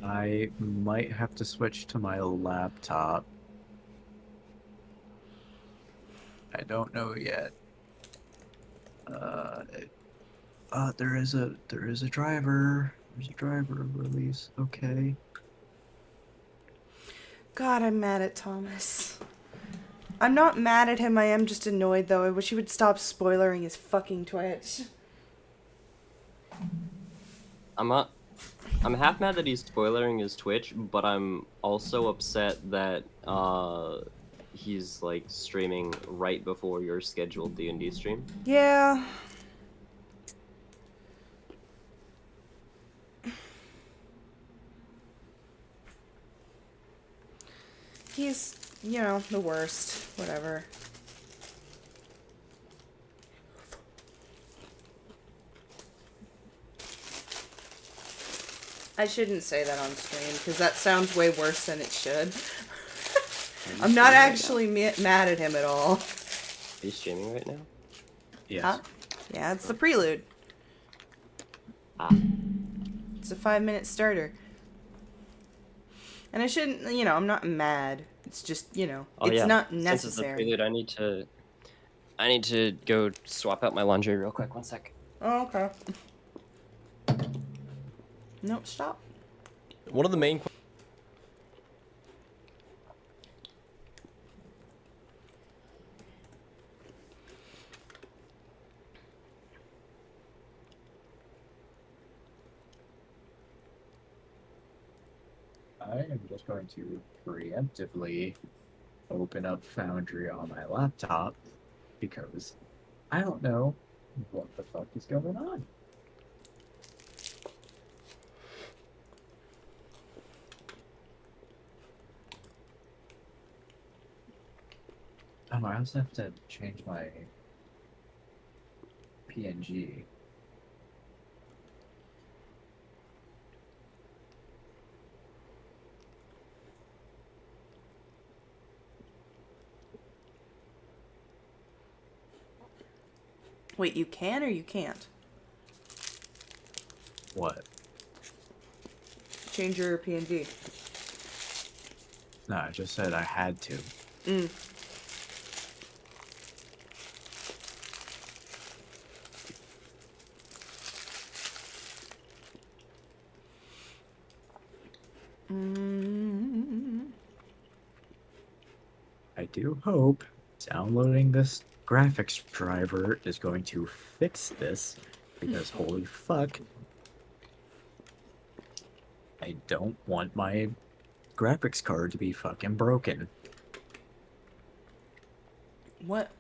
I might have to switch to my laptop. I don't know yet. Uh, there is a driver. There's a driver release. Okay. God, I'm mad at Thomas. I'm not mad at him, I am just annoyed though. I wish he would stop spoilering his fucking Twitch. I'm not. I'm half mad that he's spoiling his Twitch, but I'm also upset that he's like streaming right before your scheduled D&D stream. Yeah. He's, the worst. Whatever. I shouldn't say that on stream because that sounds way worse than it should. I'm not actually mad at him at all. Are you streaming right now? Yes. Huh? Yeah, it's the prelude. Ah. It's a 5-minute starter. And I shouldn't, I'm not mad. It's just, Oh, it's yeah. not Since it's the necessary. prelude, I need to go swap out my laundry real quick. 1 sec. Oh, okay. Nope, stop. One of the main I am just going to preemptively open up Foundry on my laptop because I don't know what the fuck is going on. Oh, I also have to change my PNG. Wait, you can or you can't? What? Change your PNG. No, I just said I had to. Mm. I do hope downloading this graphics driver is going to fix this because holy fuck, I don't want my graphics card to be fucking broken. What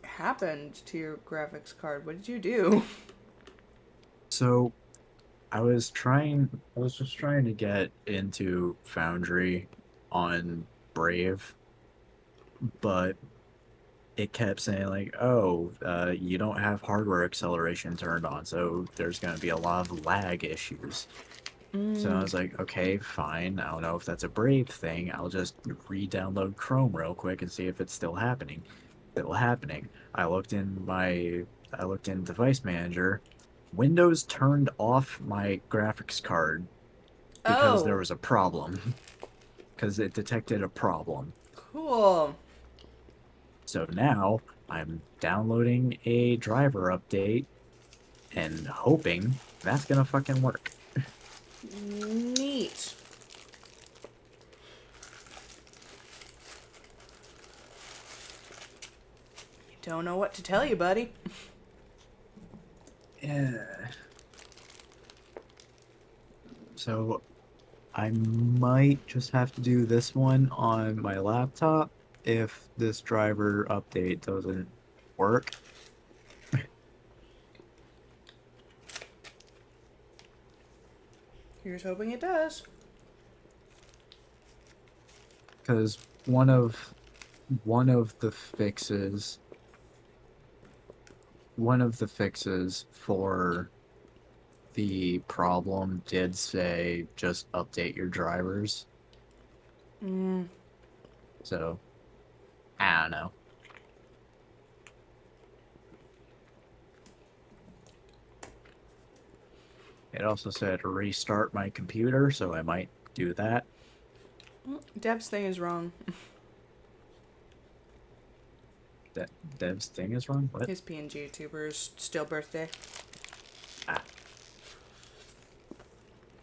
happened to your graphics card? What did you do? So I was just trying to get into Foundry on Brave, but it kept saying like, "Oh, you don't have hardware acceleration turned on, so there's going to be a lot of lag issues." So I was like, "Okay, fine. I don't know if that's a Brave thing. I'll just re-download Chrome real quick and see if it's still happening." Still happening. I looked in Device Manager. Windows turned off my graphics card because there Oh, was a problem. Because it detected a problem. cool. So now I'm downloading a driver update and hoping that's gonna fucking work. Neat. Don't know what to tell you, buddy. Yeah. So I might just have to do this one on my laptop if this driver update doesn't work. Here's hoping it does. Because one of the fixes one of the fixes for the problem did say just update your drivers. So I don't know. It also said restart my computer, so I might do that. Dev's thing is wrong. That Dev's thing is wrong. What? His PNG YouTuber's still birthday. Ah.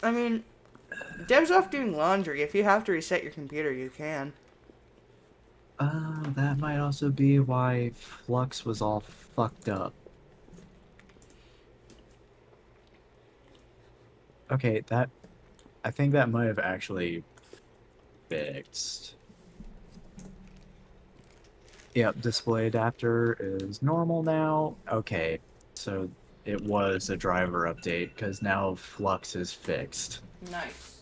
I mean, Dev's off doing laundry. If you have to reset your computer, you can. That might also be why Flux was all fucked up. Okay, I think that might have actually fixed. Yep, display adapter is normal now. Okay, so it was a driver update because now Flux is fixed. Nice.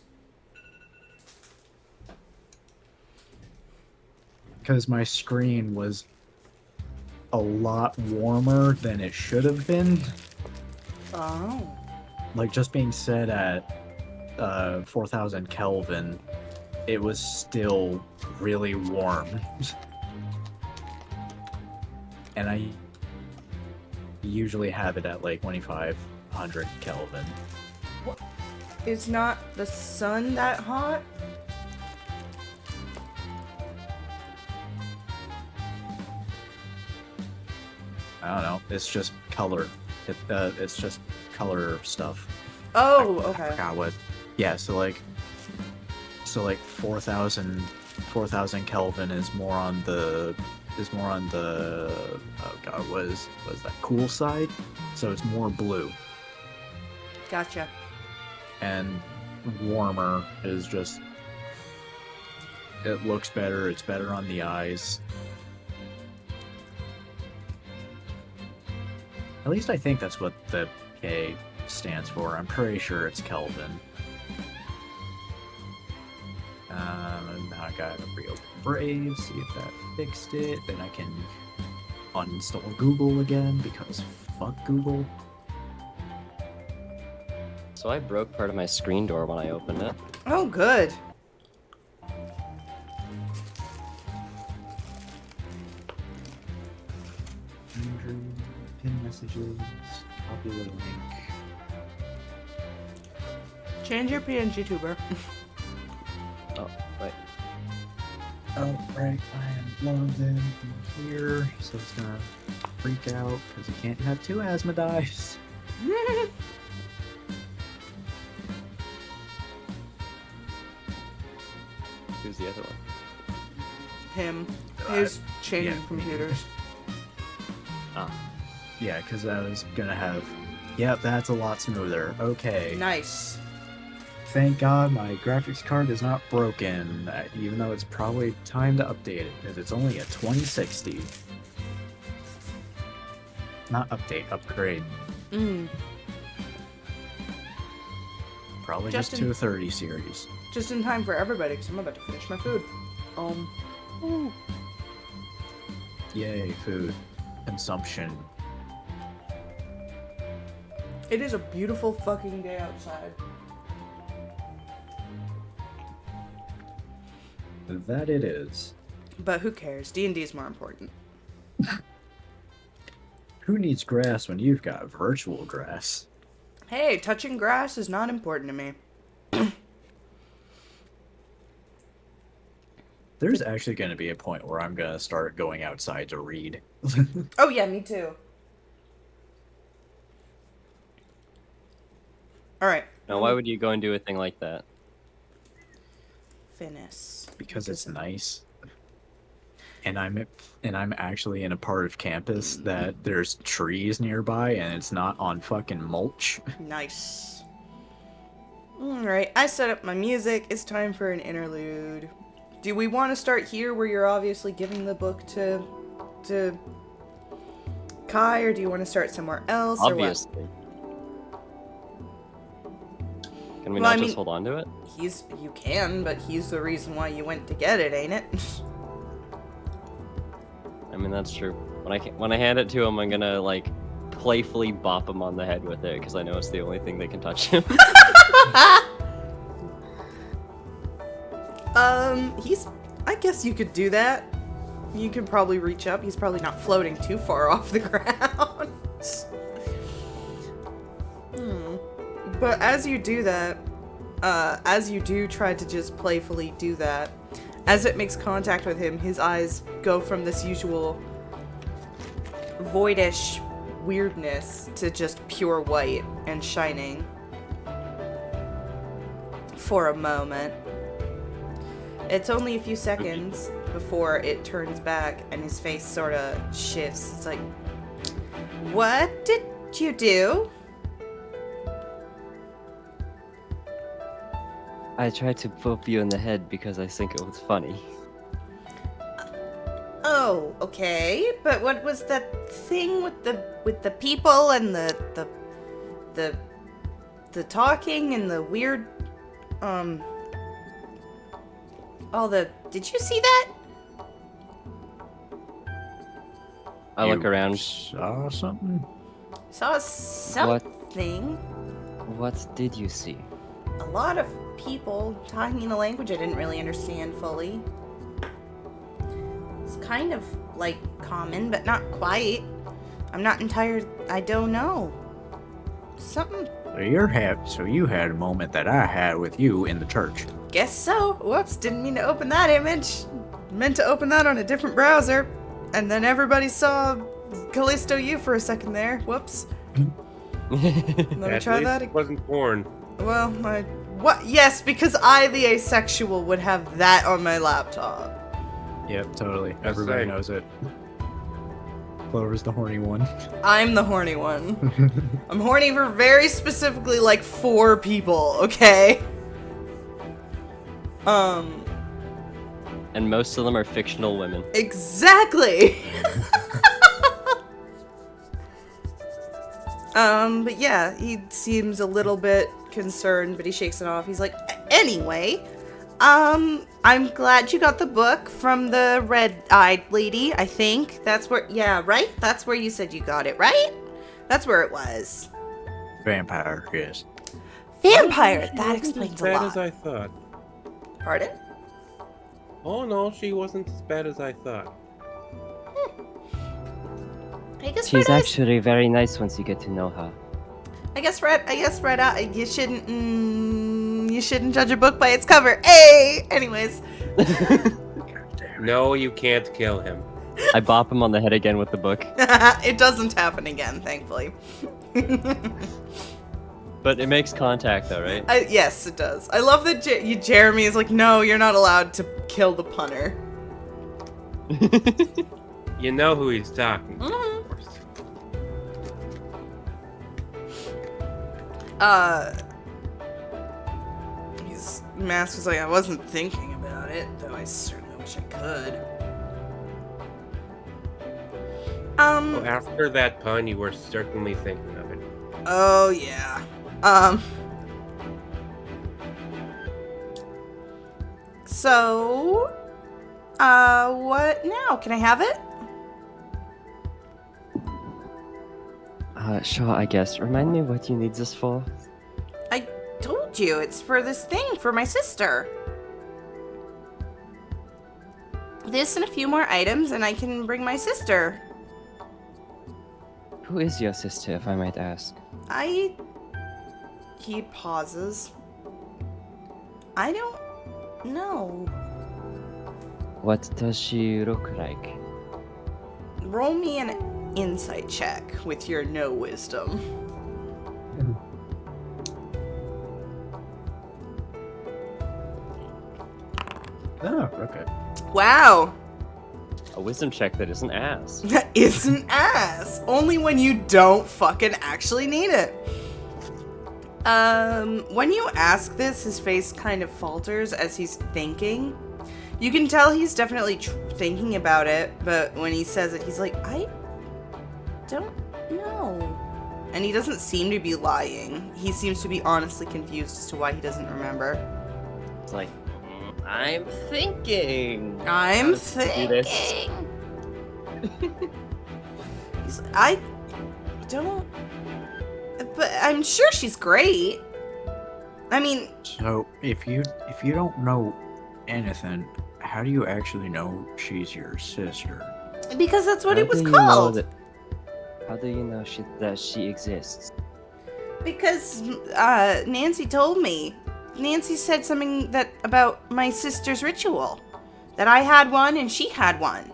Because my screen was a lot warmer than it should have been. Oh. Like, just being set at 4,000 Kelvin, it was still really warm. And I usually have it at like 2,500 Kelvin. What? Is not the sun that hot? I don't know. It's just color. It's just color stuff. Oh, I okay. forgot what. Yeah, so like 4,000 Kelvin is more on the oh god, was that cool side? So it's more blue. Gotcha. And warmer is just, it looks better, it's better on the eyes. At least I think that's what the K stands for. I'm pretty sure it's Kelvin. Now I gotta reopen Brave, see if that fixed it. Then I can uninstall Google again because fuck Google. So I broke part of my screen door when I opened it. Oh, good. Pin messages, copy the link. Change your PNG tuber. Oh, right. Oh, right, I am logged in from here, so it's gonna freak out because you can't have two Asmodees. Who's the other one? Him. He's changing yeah, computers. Ah. Yeah, because I was gonna have. Yep, that's a lot smoother. Okay. Nice. Thank God my graphics card is not broken, even though it's probably time to update it, because it's only a 2060. Not update, upgrade. Probably just to a 30 series. Just in time for everybody, because I'm about to finish my food. Ooh. Yay, food. Consumption. It is a beautiful fucking day outside. That it is. But who cares? D&D is more important. Who needs grass when you've got virtual grass? Hey, touching grass is not important to me. There's actually going to be a point where I'm going to start going outside to read. Oh yeah, me too. Alright. Now, why would you go and do a thing like that? Finis. Because it's nice. And I'm actually in a part of campus that there's trees nearby and it's not on fucking mulch. Nice. Alright, I set up my music. It's time for an interlude. Do we want to start here where you're obviously giving the book to Kai, or do you want to start somewhere else? Obviously. Or what? Can we Well, not I just mean- hold on to it? You can, but he's the reason why you went to get it, ain't it? I mean, that's true. When I hand it to him, I'm gonna like playfully bop him on the head with it because I know it's the only thing that can touch him. I guess you could do that. You could probably reach up. He's probably not floating too far off the ground. But as you do that, as you do try to just playfully do that, as it makes contact with him, his eyes go from this usual voidish weirdness to just pure white and shining for a moment. It's only a few seconds before it turns back and his face sort of shifts. It's like, what did you do? I tried to boop you in the head because I think it was funny. Oh, okay. But what was that thing with the people and the talking and the weird all the did you see that? I look around. Saw something? Saw something. What did you see? A lot of people talking in a language I didn't really understand fully. It's kind of like common, but not quite. I'm not entirely. I don't know. Something. So you had a moment that I had with you in the church. Guess so. Whoops, didn't mean to open that image. Meant to open that on a different browser. And then everybody saw Callisto U for a second there. Whoops. Let me At try least that it wasn't porn. Well, what? Yes, because I, the asexual, would have that on my laptop. Yep, totally. That's Everybody right. knows it. Clover's the horny one. I'm the horny one. I'm horny for very specifically like 4 people, okay? And most of them are fictional women. Exactly! But yeah, he seems a little bit concerned, but he shakes it off. He's like, anyway, I'm glad you got the book from the red-eyed lady, I think. That's where, yeah, right? That's where you said you got it, right? That's where it was. Vampire, yes. Vampire! She That wasn't explains as a bad lot. as I thought. Pardon? Oh no, she wasn't as bad as I thought. I guess She's red eyes. actually very nice once you get to know her. I guess red eye. You shouldn't. You shouldn't judge a book by its cover. Hey. Anyways. God damn it. No, you can't kill him. I bop him on the head again with the book. It doesn't happen again, thankfully. But it makes contact though, right? Yes, it does. I love that Jeremy is like, no, you're not allowed to kill the punter. You know who he's talking to, Mhm. of course. Mask was like, I wasn't thinking about it, though I certainly wish I could. Oh, after that pun, you were certainly thinking of it. Oh yeah. So, what now? Can I have it? Sure, I guess. Remind me what you need this for? I told you, it's for this thing for my sister. This and a few more items, and I can bring my sister. Who is your sister, if I might ask? He pauses. I don't know. What does she look like? Roll me an insight check with your no wisdom. Oh, okay. Wow. A wisdom check that isn't ass. That isn't ass. Only when you don't fucking actually need it. When you ask this, his face kind of falters as he's thinking. You can tell he's definitely thinking about it, but when he says it, he's like, I don't know. And he doesn't seem to be lying. He seems to be honestly confused as to why he doesn't remember. It's like, I'm thinking. I'm How to do this. thinking. I don't. But I'm sure she's great. I mean, So if you don't know anything, how do you actually know she's your sister? because that's what How it was do you know called. that- How do you know that she exists? Because Nancy told me. Nancy said something about my sister's ritual. That I had one and she had one.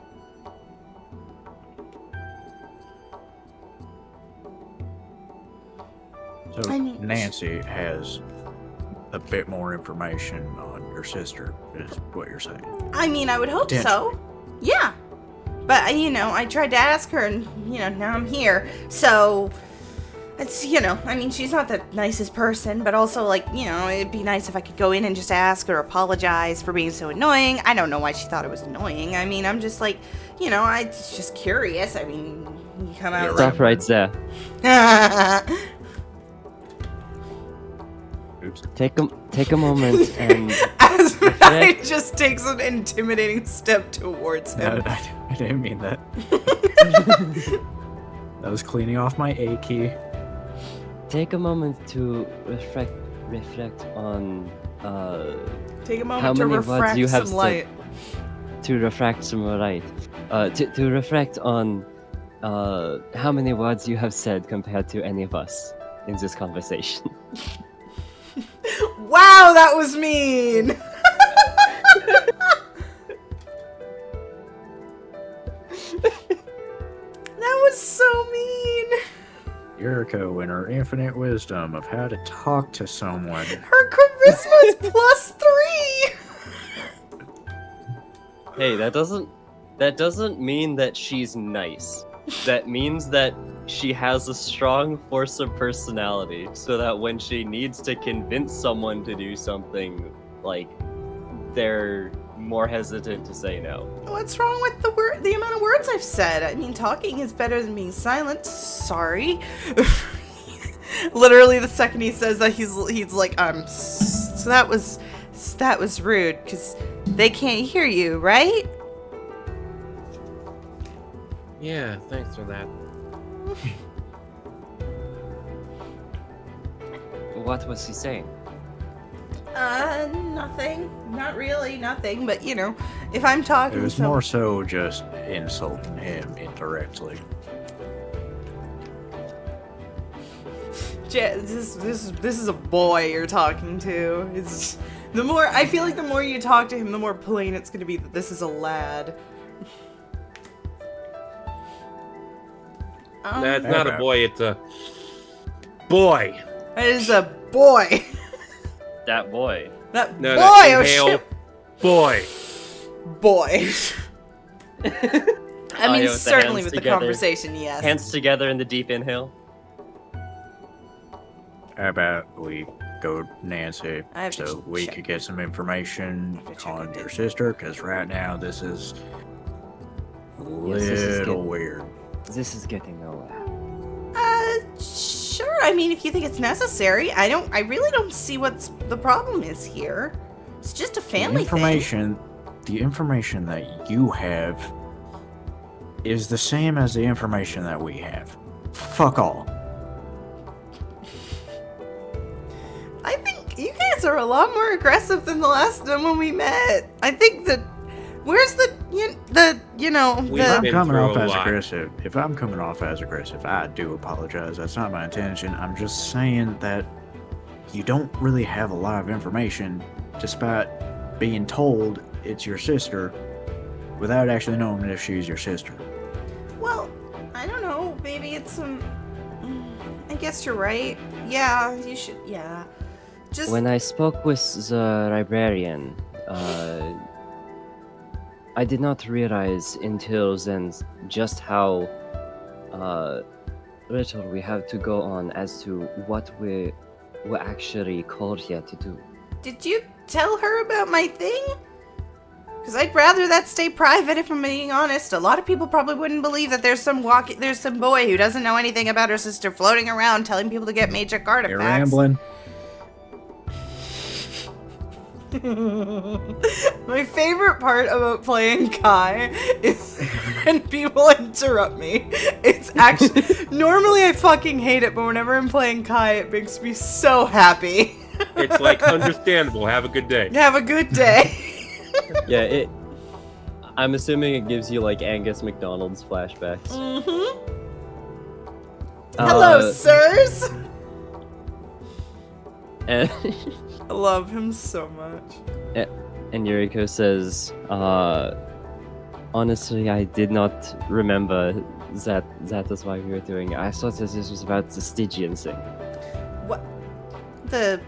So I mean, Nancy has a bit more information on your sister, is what you're saying. I mean, I would hope so. Yeah. But, I tried to ask her and, now I'm here. So, it's, I mean, she's not the nicest person, but also, it'd be nice if I could go in and just ask or apologize for being so annoying. I don't know why she thought it was annoying. I mean, I'm just like, I was just curious. I mean, you come out Stop right there. Oops. Take a moment and Asmodai just takes an intimidating step towards him. No, I didn't mean that. That was cleaning off my A key. take a moment to reflect on Take a how moment to many words refract you have some light. to reflect some light. To reflect on how many words you have said compared to any of us in this conversation. Wow, that was mean! That was so mean! Yuriko, in her infinite wisdom of how to talk to someone. Her charisma's +3! Hey, that doesn't mean that she's nice. That means that she has a strong force of personality, so that when she needs to convince someone to do something, like, they're more hesitant to say no. What's wrong with the amount of words I've said? I mean, talking is better than being silent. Sorry. Literally, the second he says that, he's like, so that was rude, because they can't hear you, right? Yeah, thanks for that. What was he saying? Nothing. Not really, nothing, but if I'm talking It was to more so just insulting him indirectly. This is a boy you're talking to. It's I feel like the more you talk to him, the more plain it's gonna be that this is a lad. That's not a boy, it's a boy. That is a boy. That boy. That No, boy. that's Oh inhale, shit. boy. Boy. I mean, with the certainly hands with together. the conversation, yes. Hands together in the deep inhale. How about we go to Nancy I have to so we check. could get some information I have to check on it. your sister? Because right now this is a Yes, this is little good. weird. This is getting nowhere. Sure. I mean, if you think it's necessary, I really don't see what's the problem is here. It's just a family thing. The information that you have is the same as the information that we have. Fuck all. I think you guys are a lot more aggressive than the last time when we met. I think that where's the We've If I'm been coming through off a as lot. aggressive, I do apologize. That's not my intention. I'm just saying that you don't really have a lot of information, despite being told it's your sister, without actually knowing if she's your sister. Well, I don't know. Maybe it's some. I guess you're right. Yeah, you should. Yeah. Just. When I spoke with the librarian, I did not realize until then just how little we have to go on as to what we were actually called here to do. Did you tell her about my thing? Because I'd rather that stay private, if I'm being honest. A lot of people probably wouldn't believe that there's some boy who doesn't know anything about her sister floating around telling people to get magic artifacts. You're rambling. My favorite part about playing Kai is when people interrupt me. It's actually normally I fucking hate it, but whenever I'm playing Kai, it makes me so happy. It's like understandable. Have a good day. Have a good day. Yeah, I'm assuming it gives you like Angus McDonald's flashbacks. Mm-hmm. Hello, sirs. And, I love him so much. and Yuriko says, honestly, I did not remember that was why we were doing it. I thought that this was about the Stygian thing. What? The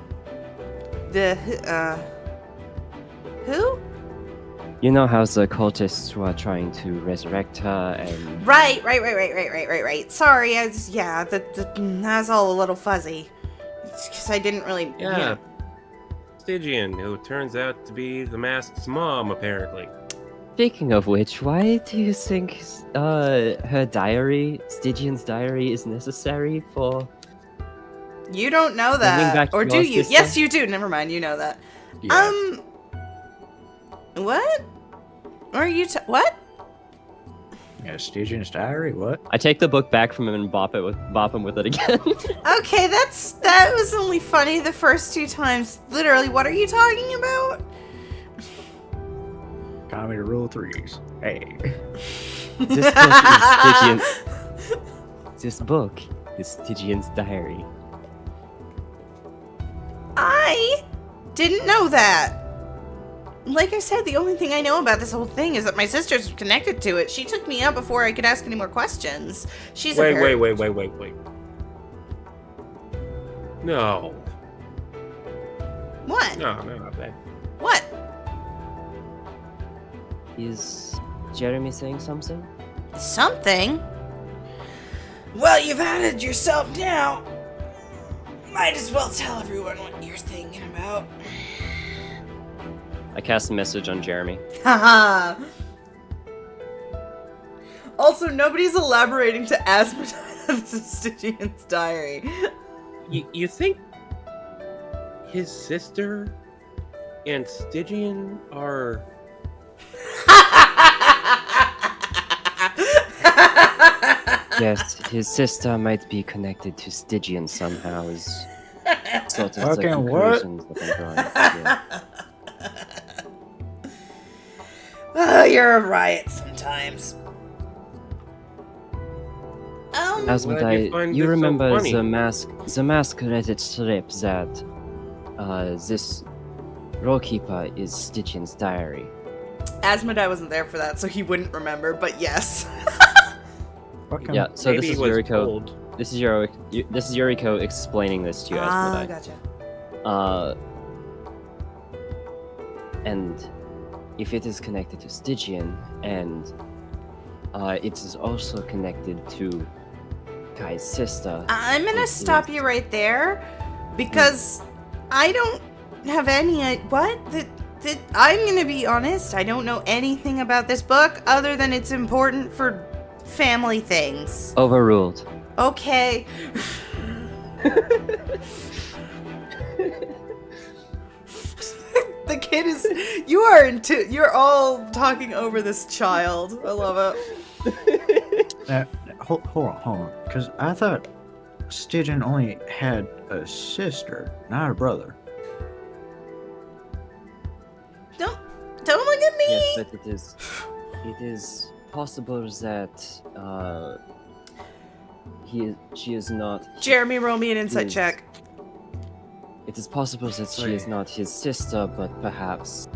who? You know how the cultists were trying to resurrect her and... Right. Sorry, that's all a little fuzzy. Because I didn't really. Yeah. Stygian, who turns out to be the mask's mom, apparently. Speaking of which, why do you think her diary, Stygian's diary, is necessary for... You don't know Bringing that, back or your do you? sister? Yes, you do. Never mind. You know that. Yeah. What? Are you? What? Yeah, Stygian's diary. What? I take the book back from him and bop him with it again. Okay, that was only funny the first 2 times. Literally, what are you talking about? Comedy rule of threes. Hey. This book is Stygian. This book is Stygian's diary. I didn't know that. Like I said, the only thing I know about this whole thing is that my sister's connected to it. She took me up before I could ask any more questions. She's Wait. No. What? No, not that. What? Is Jeremy saying something? Something? Well, you've added yourself now. Might as well tell everyone what you're thinking about. I cast a message on Jeremy. Haha. Also, nobody's elaborating to Asmodee Stygian's diary. You think his sister and Stygian are... Yes, his sister might be connected to Stygian somehow. Is sort of the Fucking what? conclusions that I'm drawing. Yeah. Oh, you're a riot sometimes. Glad you Asmodee, find you this so remember funny. the mask Reddit strip that this Rollkeeper is Stygian's diary. Asmodee wasn't there for that, so he wouldn't remember, but yes. Fucking Yeah, so Maybe this is he was Yuriko. told. This is Yuriko explaining this to you, Asmodee. Gotcha. And if it is connected to Stygian, and it is also connected to Kai's sister. I'm gonna it stop is- you right there, because I don't have any... I'm gonna be honest, I don't know anything about this book, other than it's important for family things. Overruled. Okay. The kid is... You're all talking over this child. I love it. hold on. Because I thought Stygian only had a sister, not a brother. Don't look at me! Yes, but it is possible that she is not. Jeremy, roll me an insight Yes. check. It is possible that she is not his sister, but perhaps.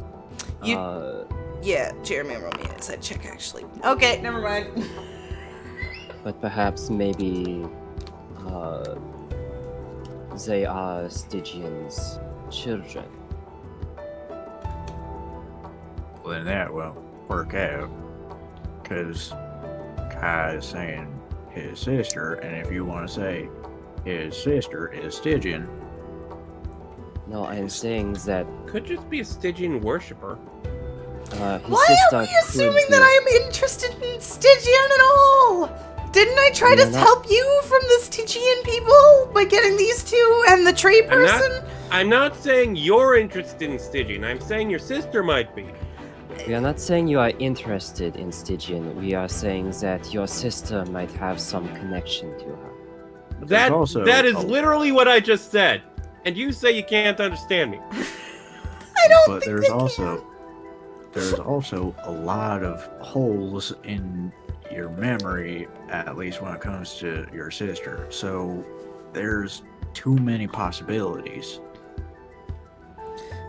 You- Yeah, Jeremy, roll me an insight check, actually. Okay, never mind. But perhaps maybe. They are Stygian's children. Well, then that won't work out. Because Kai is saying his sister, and if you want to say his sister is Stygian, No, I am saying that Could just be a Stygian worshipper. his Why sister are we could assuming be- that I am interested in Stygian at all? Didn't I try to You're not- help you from the Stygian people by getting these two and the tree person? I'm not saying you're interested in Stygian. I'm saying your sister might be. We are not saying you are interested in Stygian. We are saying that your sister might have some connection to her. but there's also That is a- literally what I just said. And you say you can't understand me. I don't But think there's they also a lot of holes in your memory, at least when it comes to your sister. So there's too many possibilities.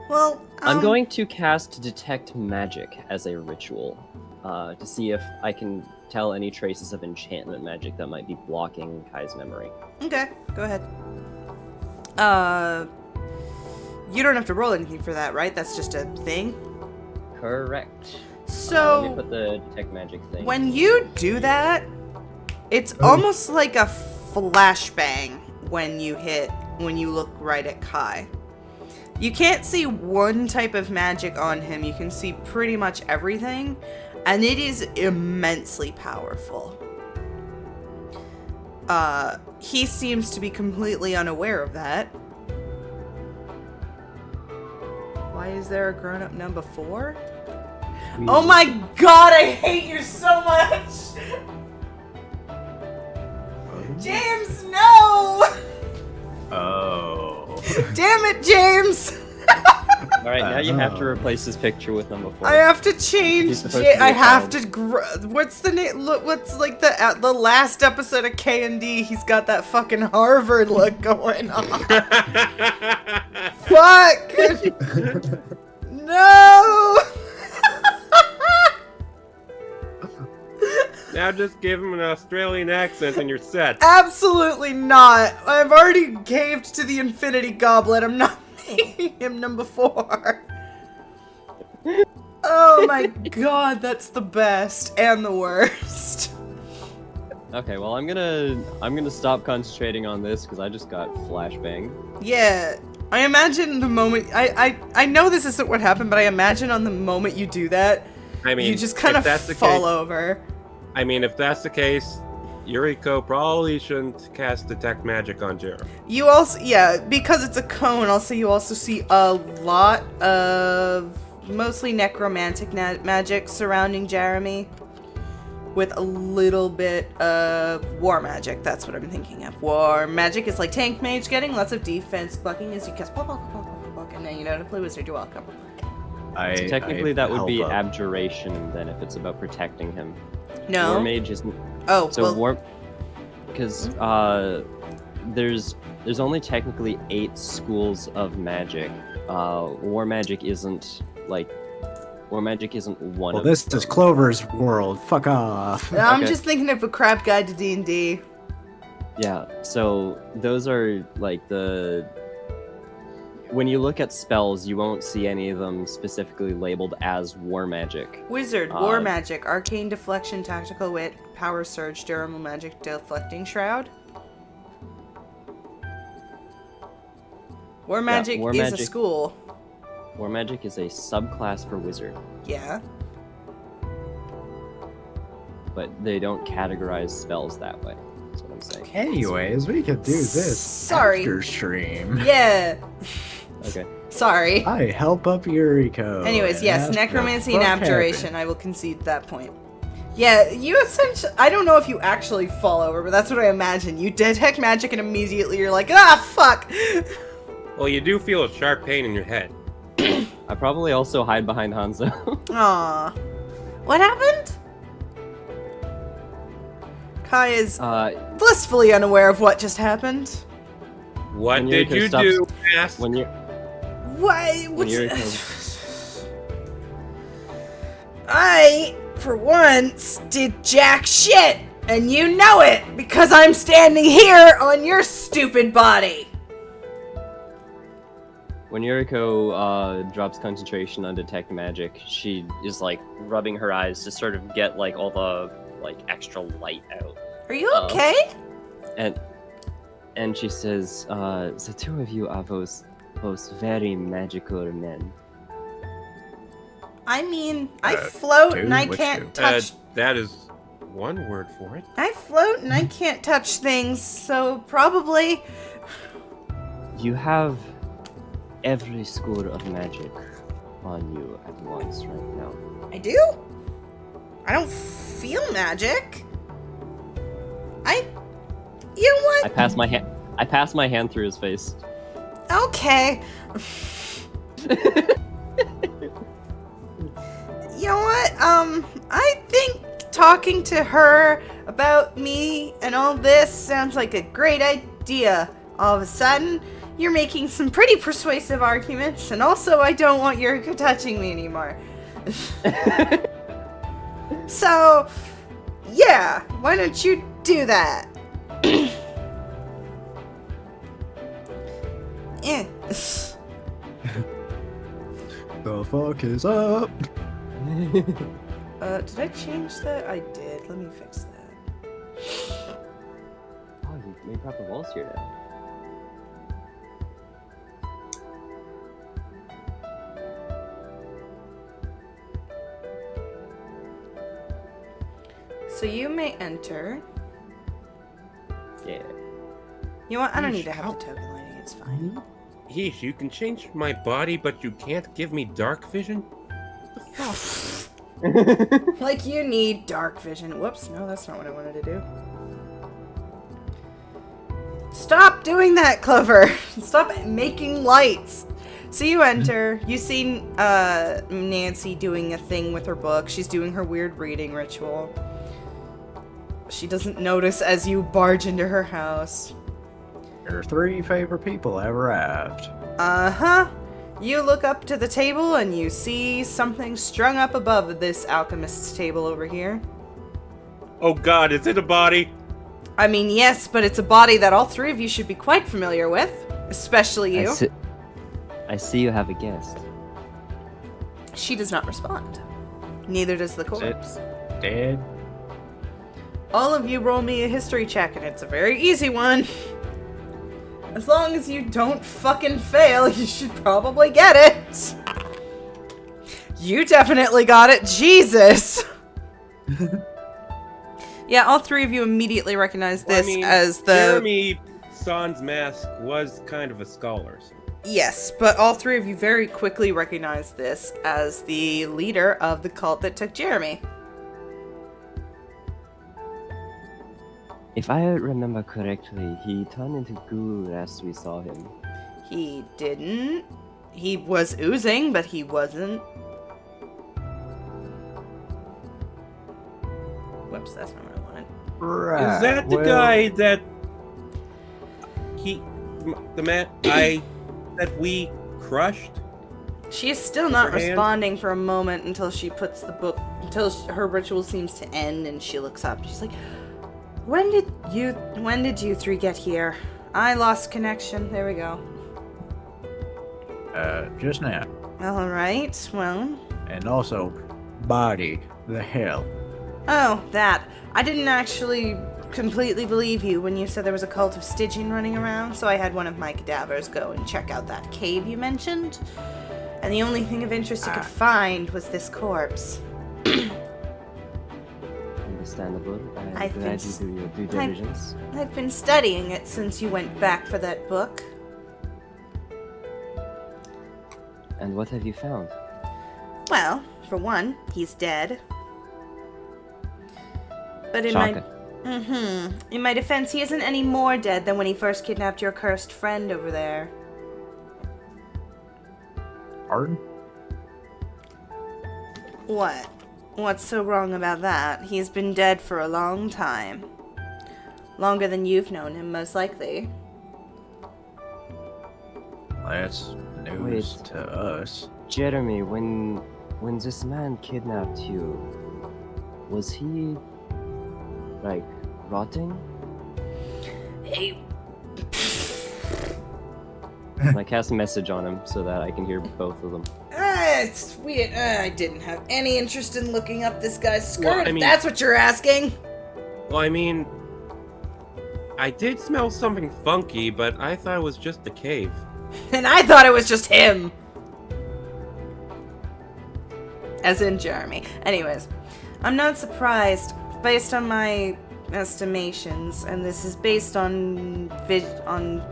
Well, I'm going to cast Detect Magic as a ritual to see if I can tell any traces of enchantment magic that might be blocking Kai's memory. Okay, go ahead. You don't have to roll anything for that, right? That's just a thing? Correct. So, let me put the Detect Magic thing. when you do that, it's almost like a flashbang when you look right at Kai. You can't see one type of magic on him. You can see pretty much everything, and it is immensely powerful. He seems to be completely unaware of that. Why is there a grown-up number 4? Oh my god, I hate you so much! James, no! Oh. Damn it, James! Alright, now you have to replace his picture with number 4. I have to change. He's supposed to be I a have child. to. What's the name? Look, what's like the last episode of K&D? He's got that fucking Harvard look going on. Fuck! No! Now just give him an Australian accent and you're set. Absolutely not. I've already caved to the Infinity Goblet. I'm not making him number 4. Oh my god, that's the best and the worst. Okay, well I'm gonna stop concentrating on this because I just got flashbang. Yeah, I imagine the moment I know this isn't what happened, but I imagine on the moment you do that, I mean, you just kind of fall over. I mean, if that's the case, Yuriko probably shouldn't cast Detect Magic on Jeremy. You also, yeah, because it's a cone. Also, you also see a lot of mostly necromantic magic surrounding Jeremy, with a little bit of war magic. That's what I'm thinking of. War magic is like tank mage getting lots of defense, bucking as you cast pop, and then you know how to play wizard. You're welcome. So technically, that would be help up. abjuration then if it's about protecting him. No. War mage isn't. Oh, So well, because there's only technically 8 schools of magic. War magic isn't one Well, of this them. is Clover's world. Fuck off. I'm Okay. just thinking of a crap guide to D&D. Yeah, so those are like the. When you look at spells, you won't see any of them specifically labeled as war magic. Wizard, war magic, arcane deflection, tactical wit, power surge, durable magic, deflecting shroud. War magic war is a magic. school. War magic is a subclass for wizard, Yeah. but they don't categorize spells that way. That's what I'm saying. Anyways, we could do this Sorry. after stream. Yeah. Okay. Sorry. I help up Yuriko. Anyways, and yes, ask necromancy what and the fuck abjuration. happened. I will concede that point. Yeah, you essentially. I don't know if you actually fall over, but that's what I imagine. You detect magic and immediately you're like, ah, fuck! Well, you do feel a sharp pain in your head. I probably also hide behind Hanzo. Aw. What happened? Kai is blissfully unaware of what just happened. What When did Yuriko you stops- do, Ass? when you're Why? when you're I, for once, did jack shit, and you know it because I'm standing here on your stupid body. When Yuriko drops concentration on detect magic, she is like rubbing her eyes to sort of get like all the like extra light out. Are you okay? And she says, the two of you are both very magical men. I mean, I float dude, and I which can't dude? touch. That is one word for it. I float and I can't touch things, so probably. You have every school of magic on you at once right now. I do? I don't feel magic. You know what? I pass my hand through his face. Okay. You know what? I think talking to her about me and all this sounds like a great idea all of a sudden. You're making some pretty persuasive arguments, and also I don't want Yurika touching me anymore. So, yeah, why don't you do that? Eh. The fuck is up? Did I change that? I did. Let me fix that. Oh, you made proper walls here now. So you may enter. Yeah. You know what? I don't Yeesh, need to have how- the token lighting. It's fine. Yeesh, you can change my body, but you can't give me dark vision? What the fuck? Like you need dark vision. Whoops, no, that's not what I wanted to do. Stop doing that, Clover! Stop making lights! So you enter, you see Nancy doing a thing with her book. She's doing her weird reading ritual. She doesn't notice as you barge into her house. Your 3 favorite people have arrived. Uh-huh. You look up to the table and you see something strung up above this alchemist's table over here. Oh god, is it a body? I mean, yes, but it's a body that all 3 of you should be quite familiar with. Especially you. I see you have a guest. She does not respond. Neither does the corpse. Dead? All of you roll me a history check, and it's a very easy one. As long as you don't fucking fail, you should probably get it. You definitely got it. Jesus. Yeah, all 3 of you immediately recognize this as the... Jeremy San's mask was kind of a scholar. So. Yes, but all 3 of you very quickly recognize this as the leader of the cult that took Jeremy. If I remember correctly, he turned into goo as we saw him. He didn't. He was oozing, but he wasn't. Whoops, that's not what I wanted. Right. Is that the guy that that we crushed? She is still not Her hand? responding for a moment until she puts the book, until her ritual seems to end, and she looks up. She's like, when did you 3 get here? I lost connection. There we go. Just now. All right, well. And also, body. The hell. Oh, that. I didn't actually completely believe you when you said there was a cult of Stygian running around, so I had one of my cadavers go and check out that cave you mentioned. And the only thing of interest you could find was this corpse. Understandable. I'm I've glad been you do your due diligence. I've been studying it since you went back for that book. And what have you found? Well, for one, he's dead. But Shocking. in my defense, he isn't any more dead than when he first kidnapped your cursed friend over there. Pardon? What? What's so wrong about that? He's been dead for a long time. Longer than you've known him, most likely. That's news Wait. to us. Jeremy, when this man kidnapped you, was he like rotting? Hey, And I cast a message on him so that I can hear both of them. it's weird. I didn't have any interest in looking up this guy's skirt, Well, I if mean- that's what you're asking. Well, I mean, I did smell something funky, but I thought it was just the cave. And I thought it was just him. As in Jeremy. Anyways, I'm not surprised. Based on my estimations, and this is based on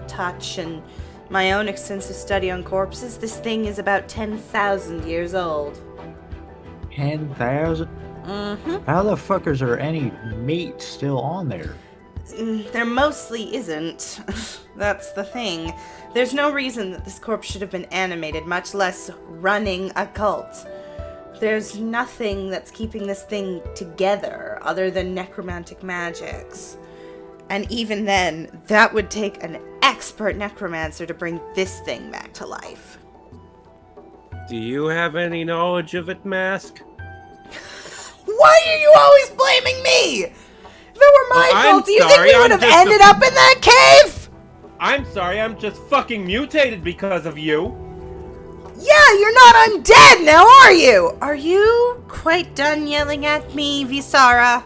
touch and my own extensive study on corpses, this thing is about 10,000 years old. 10,000? Mm-hmm. How the fuck is there any meat still on there? There mostly isn't. That's the thing. There's no reason that this corpse should have been animated, much less running a cult. There's nothing that's keeping this thing together other than necromantic magics. And even then, that would take an expert necromancer to bring this thing back to life. Do you have any knowledge of it, Mask? Why are you always blaming me? If it were my I'm fault, do you think sorry, we would I'm have just ended a- up in that cave? I'm sorry, I'm just fucking mutated because of you. Yeah, you're not undead now, are you? Are you quite done yelling at me, Visara?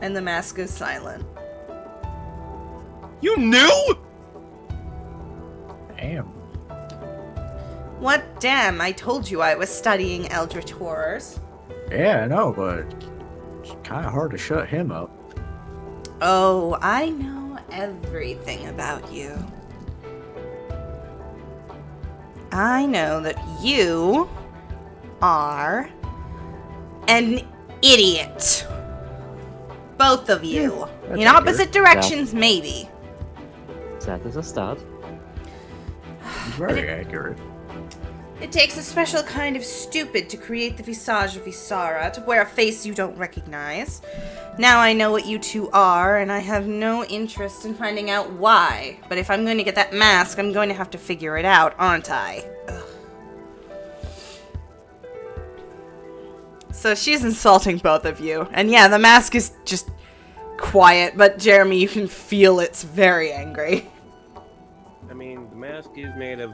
And the mask is silent. You knew? Damn. What damn? I told you I was studying Eldritch Horrors. Yeah, I know, but it's kind of hard to shut him up. Oh, I know everything about you. I know that you are an idiot. Both of you. that's In opposite accurate. directions, maybe. That is a start. It's very accurate. It takes a special kind of stupid to create the visage of Visara, to wear a face you don't recognize. Now I know what you two are, and I have no interest in finding out why. But if I'm going to get that mask, I'm going to have to figure it out, aren't I? Ugh. So she's insulting both of you. And yeah, the mask is just quiet, but Jeremy, you can feel it's very angry. I mean, the mask is made of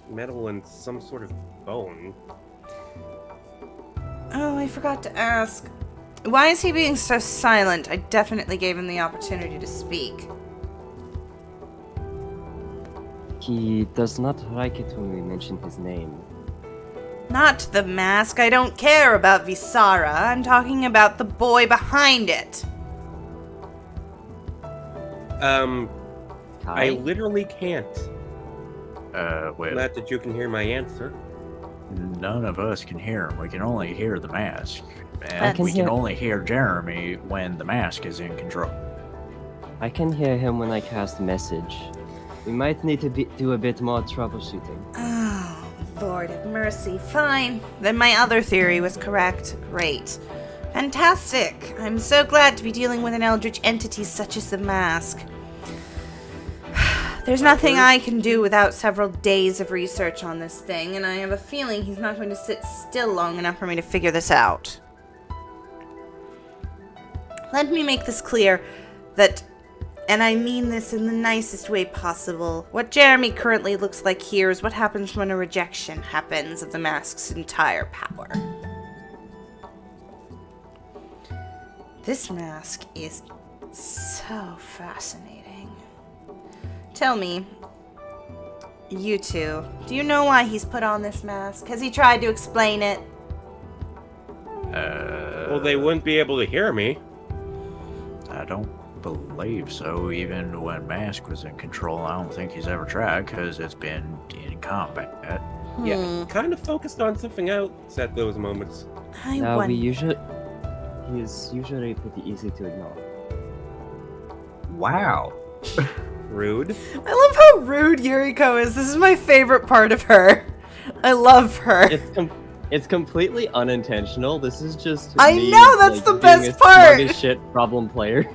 metal and some sort of bone. Oh, I forgot to ask. Why is he being so silent? I definitely gave him the opportunity to speak. He does not like it when we mention his name. Not the mask. I don't care about Visara. I'm talking about the boy behind it. I Kai? literally can't. Well, Glad that you can hear my answer. none of us can hear him. We can only hear the mask. I And can we can hear- only hear Jeremy when the mask is in control. I can hear him when I cast message. We might need to do a bit more troubleshooting. Oh, Lord have mercy. Fine. Then my other theory was correct. Great. Fantastic. I'm so glad to be dealing with an eldritch entity such as the mask. There's nothing I can do without several days of research on this thing, and I have a feeling he's not going to sit still long enough for me to figure this out. Let me make this clear that, and I mean this in the nicest way possible, what Jeremy currently looks like here is what happens when a rejection happens of the mask's entire power. This mask is so fascinating. Tell me, you two, do you know why he's put on this mask? Has he tried to explain it? Well, they wouldn't be able to hear me. I don't believe so. Even when Mask was in control, I don't think he's ever tried because it's been in combat. Yeah, kind of focused on something else at those moments. I Now wonder. he is usually pretty easy to ignore. Wow. Rude. I love how rude Yuriko is. This is my favorite part of her. I love her. It's completely unintentional. This is just I me, know, that's like, the being best a part. smug as shit problem player.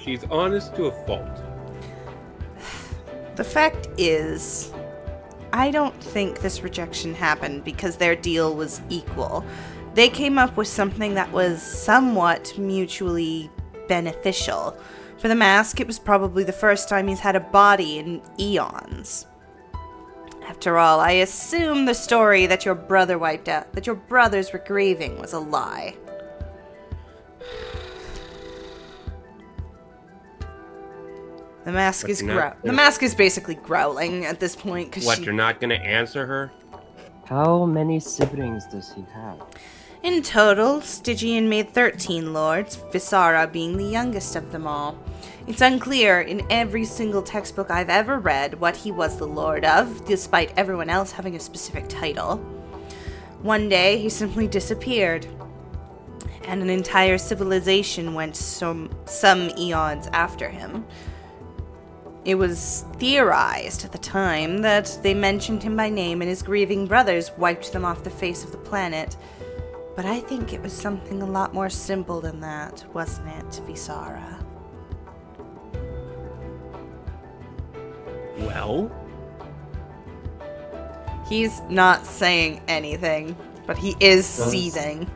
She's honest to a fault. The fact is, I don't think this rejection happened because their deal was equal. They came up with something that was somewhat mutually beneficial. For the mask, it was probably the first time he's had a body in eons. After all, I assume the story that your brother wiped out, that your brothers were grieving, was a lie. The mask But is you're not- the mask is basically growling at this point because What, you're not gonna answer her? How many siblings does he have? In total, Stygian made 13 lords, Visara being the youngest of them all. It's unclear in every single textbook I've ever read what he was the lord of, despite everyone else having a specific title. One day, he simply disappeared, and an entire civilization went some eons after him. It was theorized at the time that they mentioned him by name and his grieving brothers wiped them off the face of the planet. But I think it was something a lot more simple than that, wasn't it, Visara? Well, He's not saying anything, but he is Does- seething.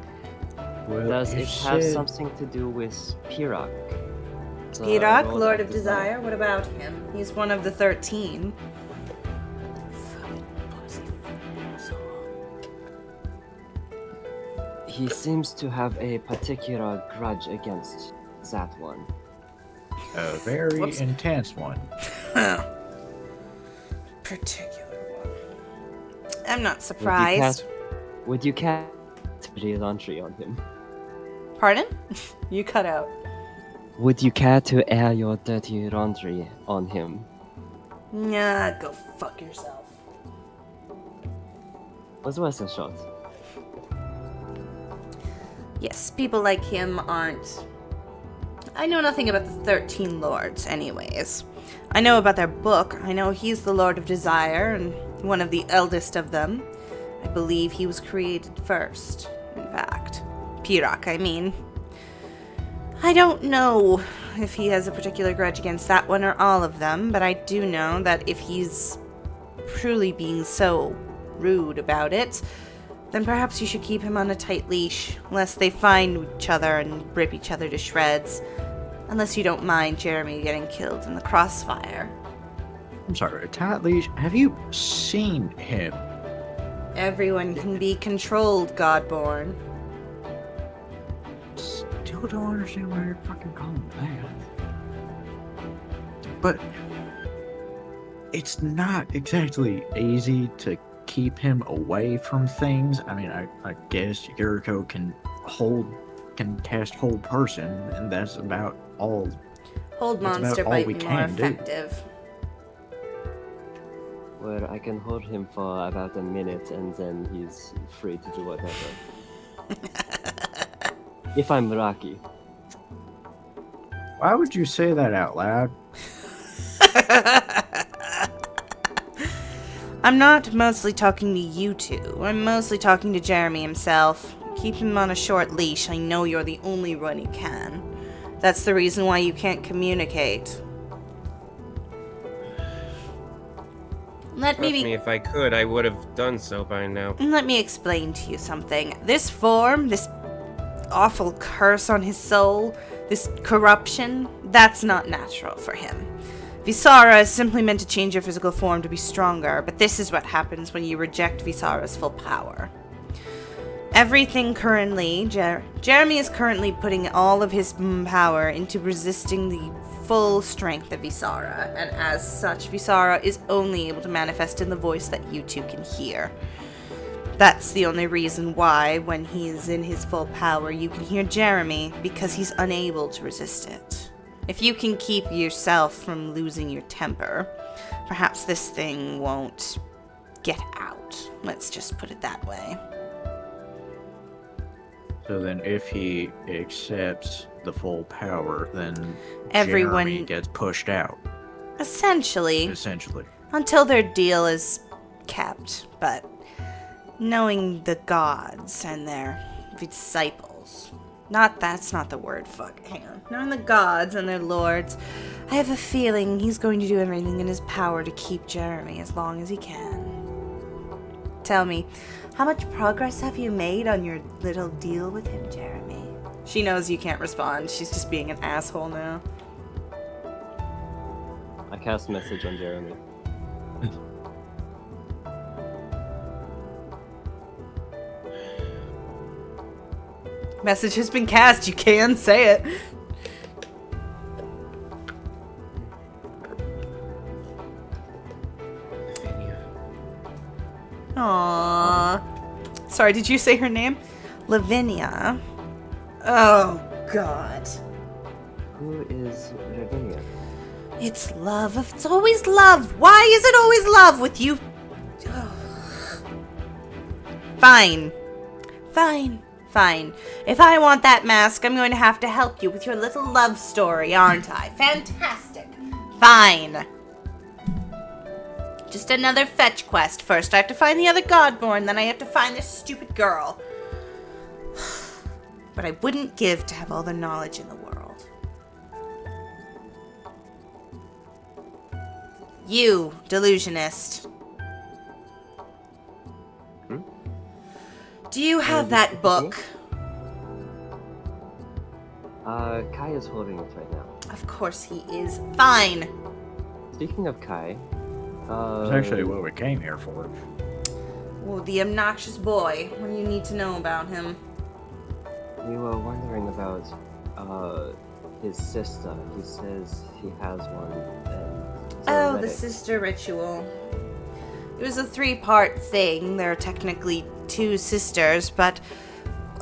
Well, Does you it have said- something to do with Pirak? The Pirak, Lord of Desire, what about him? He's one of the 13. Fucking pussy asshole. He seems to have a particular grudge against that one. A very Whoops. intense one. Particular one. I'm not surprised. Would you cast laundry on him? Pardon? You cut out. Would you care to air your dirty laundry on him? Nah, go fuck yourself. Was worth a shot. Yes, people like him aren't. I know nothing about the 13 lords, anyways. I know about their book. I know he's the Lord of Desire and one of the eldest of them. I believe he was created first, in fact. Pirak, I mean. I don't know if he has a particular grudge against that one or all of them, but I do know that if he's truly being so rude about it, then perhaps you should keep him on a tight leash, lest they find each other and rip each other to shreds. Unless you don't mind Jeremy getting killed in the crossfire. I'm sorry, Tight Leash, have you seen him? Everyone can be controlled, Godborn. Still don't understand why you're fucking calling that. But it's not exactly easy to keep him away from things. I mean, I guess Yuriko can cast hold person, and that's about all. Hold That's monster about all might we be more can do. effective. Well, I can hold him for about a minute and then he's free to do whatever. If I'm lucky. Why would you say that out loud? I'm not mostly talking to you two. I'm mostly talking to Jeremy himself. Keep him on a short leash. I know you're the only one who can. That's the reason why you can't communicate. trust me, if I could, I would have done so by now. Let me explain to you something. This form, this awful curse on his soul, this corruption, that's not natural for him. Visara is simply meant to change your physical form to be stronger, but this is what happens when you reject Visara's full power. Everything currently, Jeremy is currently putting all of his power into resisting the full strength of Visara, and as such, Visara is only able to manifest in the voice that you two can hear. That's the only reason why, when he's in his full power, you can hear Jeremy, because he's unable to resist it. If you can keep yourself from losing your temper, perhaps this thing won't get out. Let's just put it that way. So then, if he accepts the full power, then Everyone- Jeremy gets pushed out, Essentially, essentially. until their deal is kept, but knowing the gods and their disciples. That's not the word, fuck, hang on. Knowing the gods and their lords, I have a feeling he's going to do everything in his power to keep Jeremy as long as he can. Tell me, how much progress have you made on your little deal with him, Jeremy? She knows you can't respond. She's just being an asshole now. I cast message on Jeremy. Message has been cast. You can say it. Aww. Sorry, did you say her name? Lavinia. Oh, God. Who is Ravinia? It's love. It's always love. Why is it always love with you? Ugh. Fine. Fine. Fine. If I want that mask, I'm going to have to help you with your little love story, aren't I? Fantastic. Fine. Just another fetch quest. First, I have to find the other Godborn, then I have to find this stupid girl. but I wouldn't give to have all the knowledge in the world. You, delusionist. Hmm? Do you have you that speak with book? Kai is holding it right now. Of course he is. Fine. Speaking of Kai, It's actually what we came here for. Oh, the obnoxious boy. What do you need to know about him? we were wondering about, his sister. He says he has one, and it's Oh, the heretic. sister ritual. It was a 3-part thing. There are technically 2 sisters, but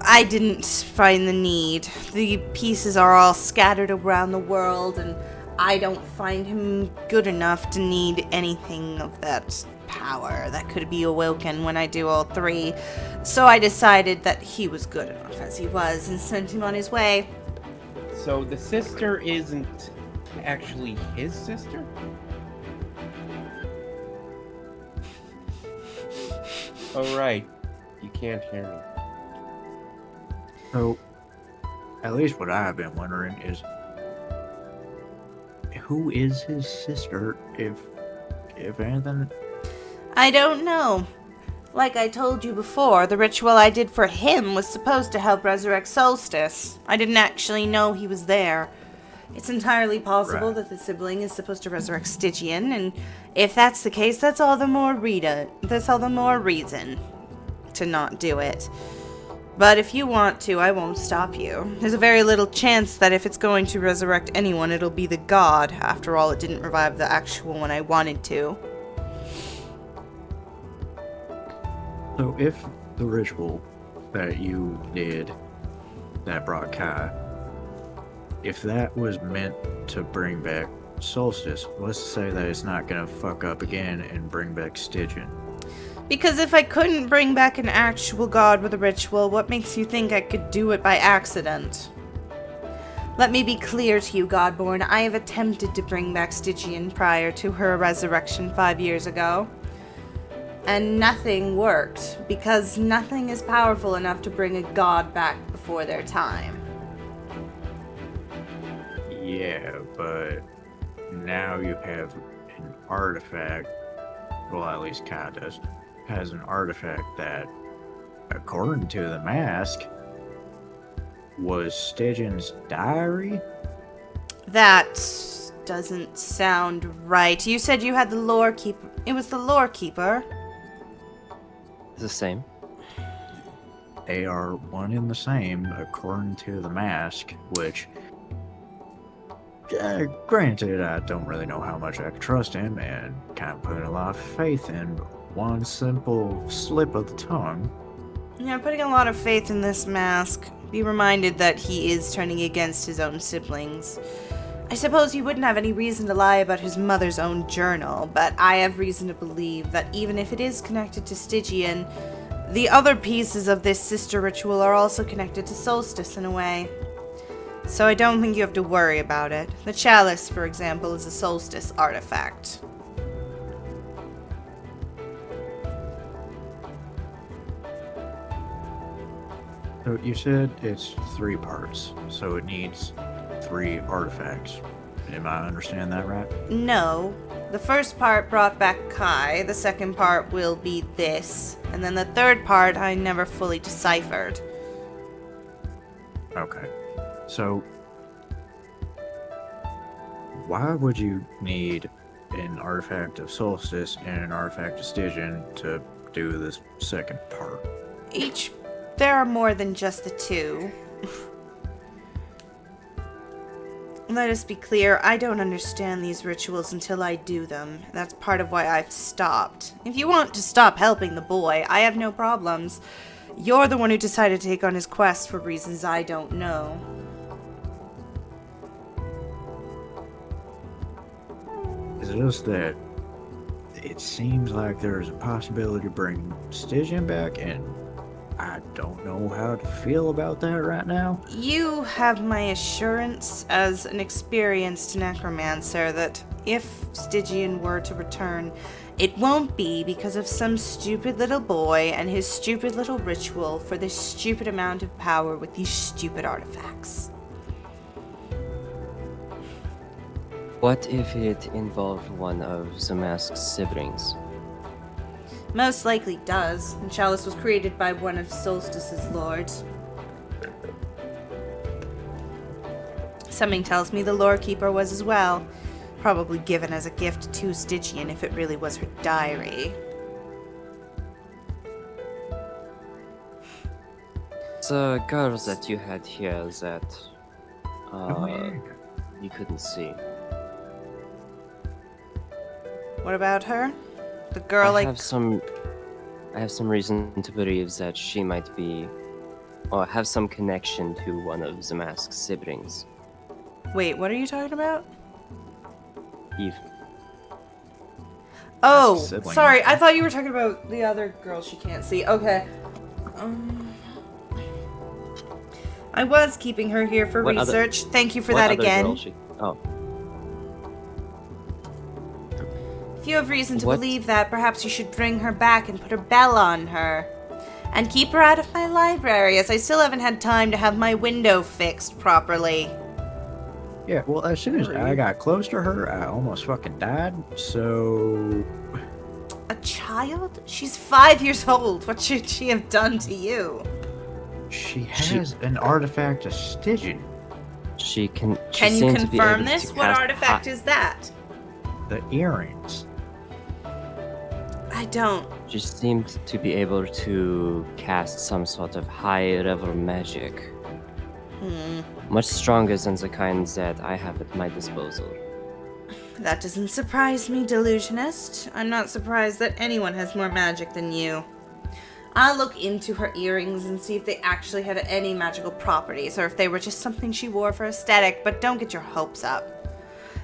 I didn't find the need. The pieces are all scattered around the world, and I don't find him good enough to need anything of that power that could be awoken when I do all 3. So I decided that he was good enough as he was and sent him on his way. So the sister isn't actually his sister? Oh, right. You can't hear me. So, at least what I've been wondering is, who is his sister, if anything? I don't know. Like I told you before, the ritual I did for him was supposed to help resurrect Solstice. I didn't actually know he was there. It's entirely possible Right. that the sibling is supposed to resurrect Stygian, and if that's the case, that's all the more reason to not do it. But if you want to, I won't stop you. There's a very little chance that if it's going to resurrect anyone, it'll be the god. After all, it didn't revive the actual one I wanted to. So if the ritual that you did that brought Kai, if that was meant to bring back Solstice, what's to say that it's not gonna fuck up again and bring back Stygian? Because if I couldn't bring back an actual god with a ritual, what makes you think I could do it by accident? Let me be clear to you, Godborn. I have attempted to bring back Stygian prior to her resurrection 5 years ago. And nothing worked, because nothing is powerful enough to bring a god back before their time. Yeah, but now you have an artifact, well, at least Kai does, has an artifact that, according to the mask, was Stygian's diary? That doesn't sound right. You said you had the lore keeper. It was the lore keeper. It's the same. They are one and the same, according to the mask, which, granted, I don't really know how much I can trust him, and kind of putting a lot of faith in one simple slip of the tongue. Yeah, putting a lot of faith in this mask. Be reminded that he is turning against his own siblings. I suppose he wouldn't have any reason to lie about his mother's own journal, but I have reason to believe that even if it is connected to Stygian, the other pieces of this sister ritual are also connected to Solstice in a way. So I don't think you have to worry about it. The chalice, for example, is a Solstice artifact. So you said it's 3 parts, so it needs 3 artifacts. Am I understand that right? No. The first part brought back Kai, the second part will be this, and then the third part I never fully deciphered. Okay. So, why would you need an artifact of Solstice and an artifact of Stygian to do this second part? There are more than just the 2. Let us be clear, I don't understand these rituals until I do them. That's part of why I've stopped. If you want to stop helping the boy, I have no problems. You're the one who decided to take on his quest for reasons I don't know. It's just that it seems like there's a possibility to bring Stygian back, and I don't know how to feel about that right now. You have my assurance as an experienced necromancer that if Stygian were to return, It won't be because of some stupid little boy and his stupid little ritual for this stupid amount of power with these stupid artifacts. What if it involved one of Zamask's siblings? Most likely does, and Chalice was created by one of Solstice's lords. Something tells me the Lore Keeper was as well. Probably given as a gift to Stygian if it really was her diary. The girls that you had here that Oh, yeah. you couldn't see. What about her? The girl I have some reason to believe that she might be or have some connection to one of Zamask's siblings. Wait, what are you talking about? Eve. Oh, Sibling. sorry. I thought you were talking about the other girl she can't see. Okay. I was keeping her here for What other- research. Thank you for What that other again. girl Oh, If you have reason to What? believe that, perhaps you should bring her back and put a bell on her. And keep her out of my library, as I still haven't had time to have my window fixed properly. Yeah, well, as soon as I got close to her, I almost fucking died, so... A child? She's 5 years old. What should she have done to you? She has an artifact of Stygian. she can. Can you confirm this? What artifact is that? The earrings. I don't. She seemed to be able to cast some sort of high-level magic, much stronger than the kind that I have at my disposal. That doesn't surprise me, delusionist. I'm not surprised that anyone has more magic than you. I'll look into her earrings and see if they actually had any magical properties, or if they were just something she wore for aesthetic, but don't get your hopes up.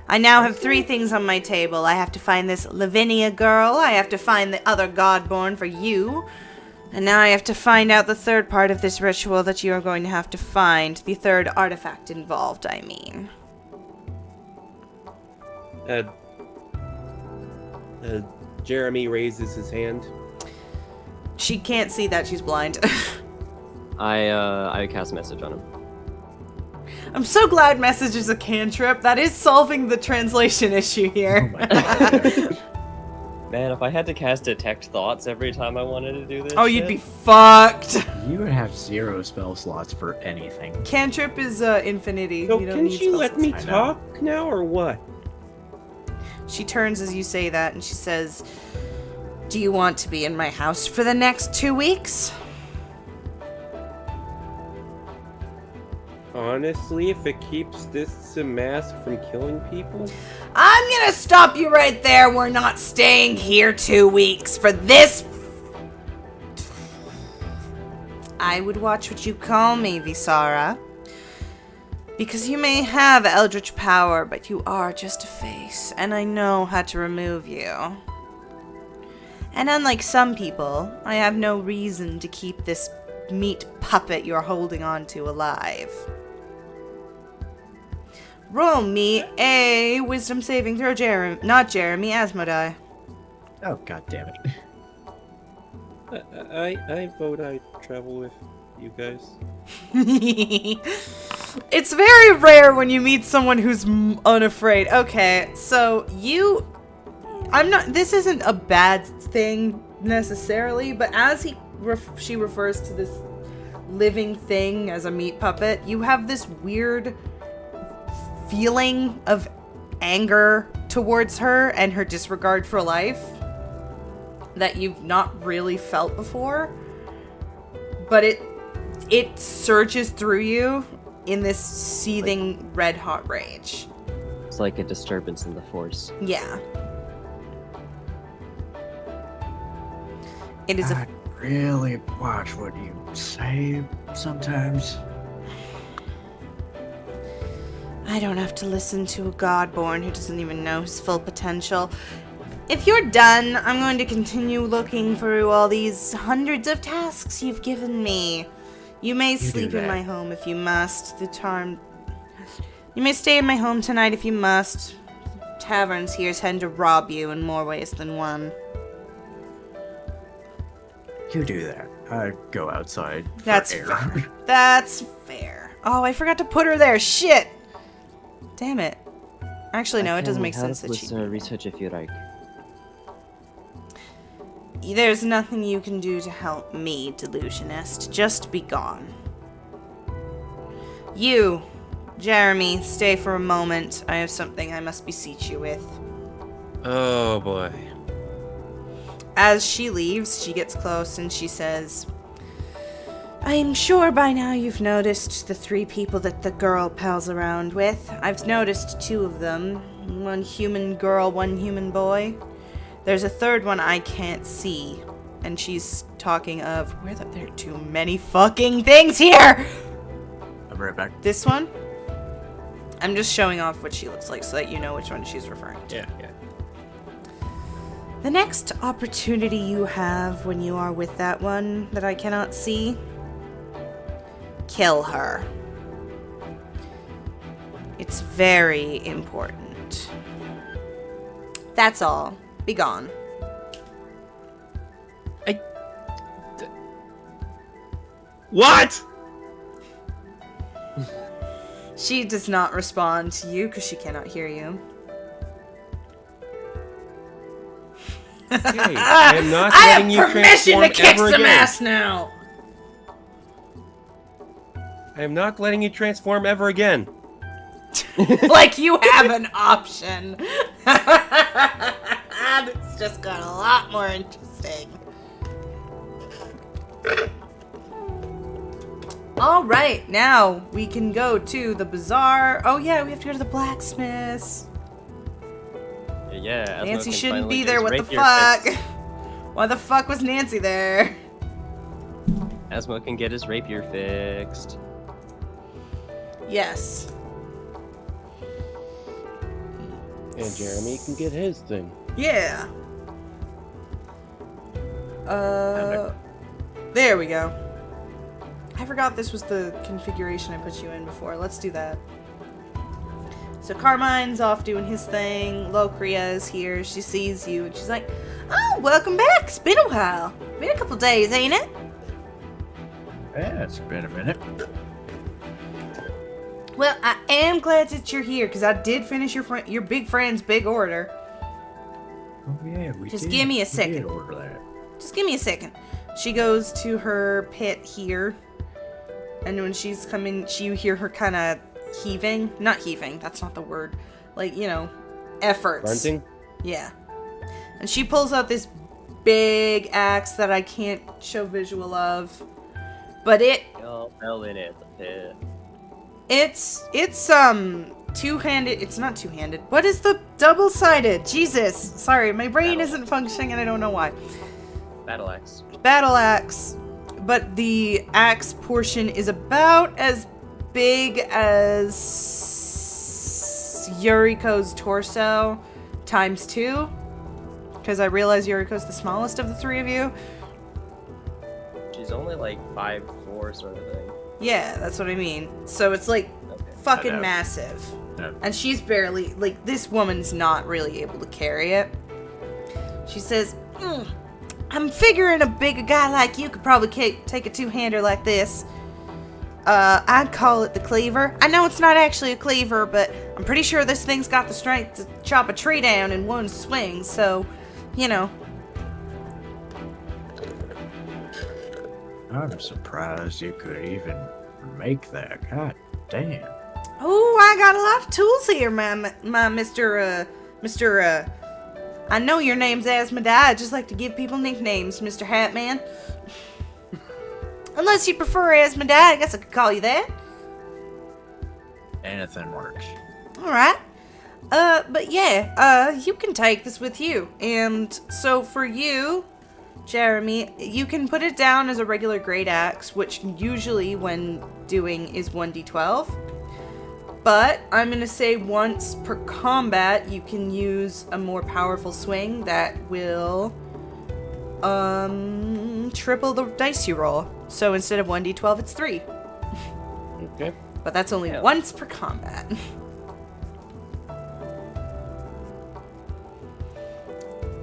I now have 3 things on my table. I have to find this Lavinia girl, I have to find the other Godborn for you, and now I have to find out the third part of this ritual that you are going to have to find. The third artifact involved, I mean. Jeremy raises his hand. She can't see that, she's blind. I cast a message on him. I'm so glad message is a cantrip. That is solving the translation issue Oh here. my god. Man, if I had to cast detect thoughts every time I wanted to do this, Oh, you'd be fucked. You would have 0 spell slots for anything. Cantrip is infinity. So You don't can need she spell let slots. me I know. talk now or what? She turns as you say that and she says, "Do you want to be in my house for the next 2 weeks?" Honestly, if it keeps this mask from killing people? I'm gonna stop you right there. We're not staying here 2 weeks for this. I would watch what you call me, Visara. Because you may have eldritch power, but you are just a face, and I know how to remove you. And unlike some people, I have no reason to keep this meat puppet you're holding on to alive. Roll me a wisdom saving throw, not Jeremy, Asmodai. Oh, god damn it. I vote I travel with you guys. It's very rare when you meet someone who's unafraid. Okay, so this isn't a bad thing necessarily, but as she refers to this living thing as a meat puppet, you have this weird feeling of anger towards her and her disregard for life that you've not really felt before, but it surges through you in this seething red hot rage. It's like a disturbance in the force. Yeah. It is I really watch what you say sometimes. I don't have to listen to a godborn who doesn't even know his full potential. If you're done, I'm going to continue looking through all these hundreds of tasks you've given me. You may sleep in my home if you must. You may stay in my home tonight if you must. Taverns here tend to rob you in more ways than one. You do that. I go outside for That's air. fair. That's fair. Oh, I forgot to put her there. Shit. Damn it. Actually, no, it doesn't make sense that she. research if you like. There's nothing you can do to help me, delusionist. Just be gone. You, Jeremy, stay for a moment. I have something I must beseech you with. Oh boy. As she leaves, she gets close and she says, I'm sure by now you've noticed the 3 people that the girl pals around with. I've noticed 2 of them. 1 human girl, 1 human boy. There's a 3rd one I can't see. And she's talking of, there are too many fucking things here! I'll be right back. This one? I'm just showing off what she looks like so that you know which one she's referring to. Yeah. The next opportunity you have when you are with that one that I cannot see, kill her. It's very important. That's all. Be gone. What? She does not respond to you because she cannot hear you. Hey, I am not I letting you have permission transform to kick ever some again. ass now! I am not letting you transform ever again. Like you have an option. It's just got a lot more interesting. Alright, now we can go to the bazaar. Oh yeah, we have to go to the blacksmith's. Yeah, Asmo Nancy can shouldn't finally be get there, his what the rapier fuck? fixed. Why the fuck was Nancy there? Asmo can get his rapier fixed. Yes. And Jeremy can get his thing. Yeah. There we go. I forgot this was the configuration I put you in before. Let's do that. So Carmine's off doing his thing. Locria is here. She sees you and she's like, oh, welcome back. It's been a while. Been a couple days, ain't it? Yeah, it's been a minute. Well, I am glad that you're here because I did finish your big friend's big order. Oh yeah, we Just did. give me a We second. did order that. Just give me a second. She goes to her pit here. And when she's coming, you hear her kind of heaving. Not heaving, that's not the word. Like, you know, efforts. Grunting? Yeah. And she pulls out this big axe that I can't show visual of. But Y'all fell in at the pit. it's two-handed. It's not two-handed. What is the double-sided? Jesus. Sorry, my brain Battle. isn't functioning and I don't know why. Battle axe. Battle axe, but the axe portion is about as big as Yuriko's torso times 2, because I realize Yuriko's the smallest of the 3 of you. She's only like 5'4" sort of thing. Yeah, that's what I mean. So it's like Okay. fucking I know. massive. No. And she's barely, like, this woman's not really able to carry it. She says, I'm figuring a bigger guy like you could probably take a two-hander like this. I'd call it the cleaver. I know it's not actually a cleaver, but I'm pretty sure this thing's got the strength to chop a tree down in one swing, so, you know. I'm surprised you could even make that. God damn. Oh, I got a lot of tools here, my Mr. I know your name's Asmodai. I just like to give people nicknames, Mr. Hatman. Unless you prefer Asmodai, I guess I could call you that. Anything works. Alright. But yeah, you can take this with you. And so for you, Jeremy, you can put it down as a regular great axe, which usually when doing is 1d12. But I'm going to say once per combat, you can use a more powerful swing that will triple the dice you roll. So instead of 1d12, it's 3. Okay. But that's only Yeah. once per combat.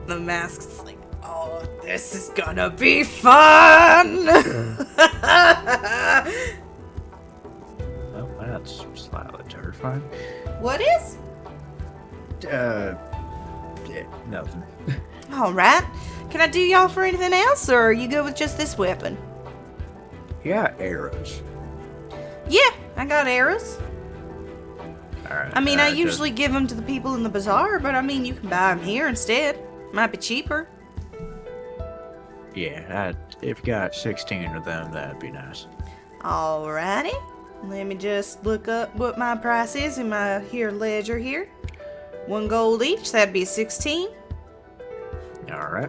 The mask's like, oh, This is gonna be fun! Well, that's slightly terrifying. What is? Yeah, nothing. Alright. Can I do y'all for anything else, or are you good with just this weapon? Yeah, arrows. Yeah, I got arrows. Alright. I mean, I usually give them to the people in the bazaar, but I mean, you can buy them here instead. Might be cheaper. Yeah, if you got 16 of them, that'd be nice. Alrighty. Let me just look up what my price is in my ledger here. 1 gold each, that'd be 16. Alright.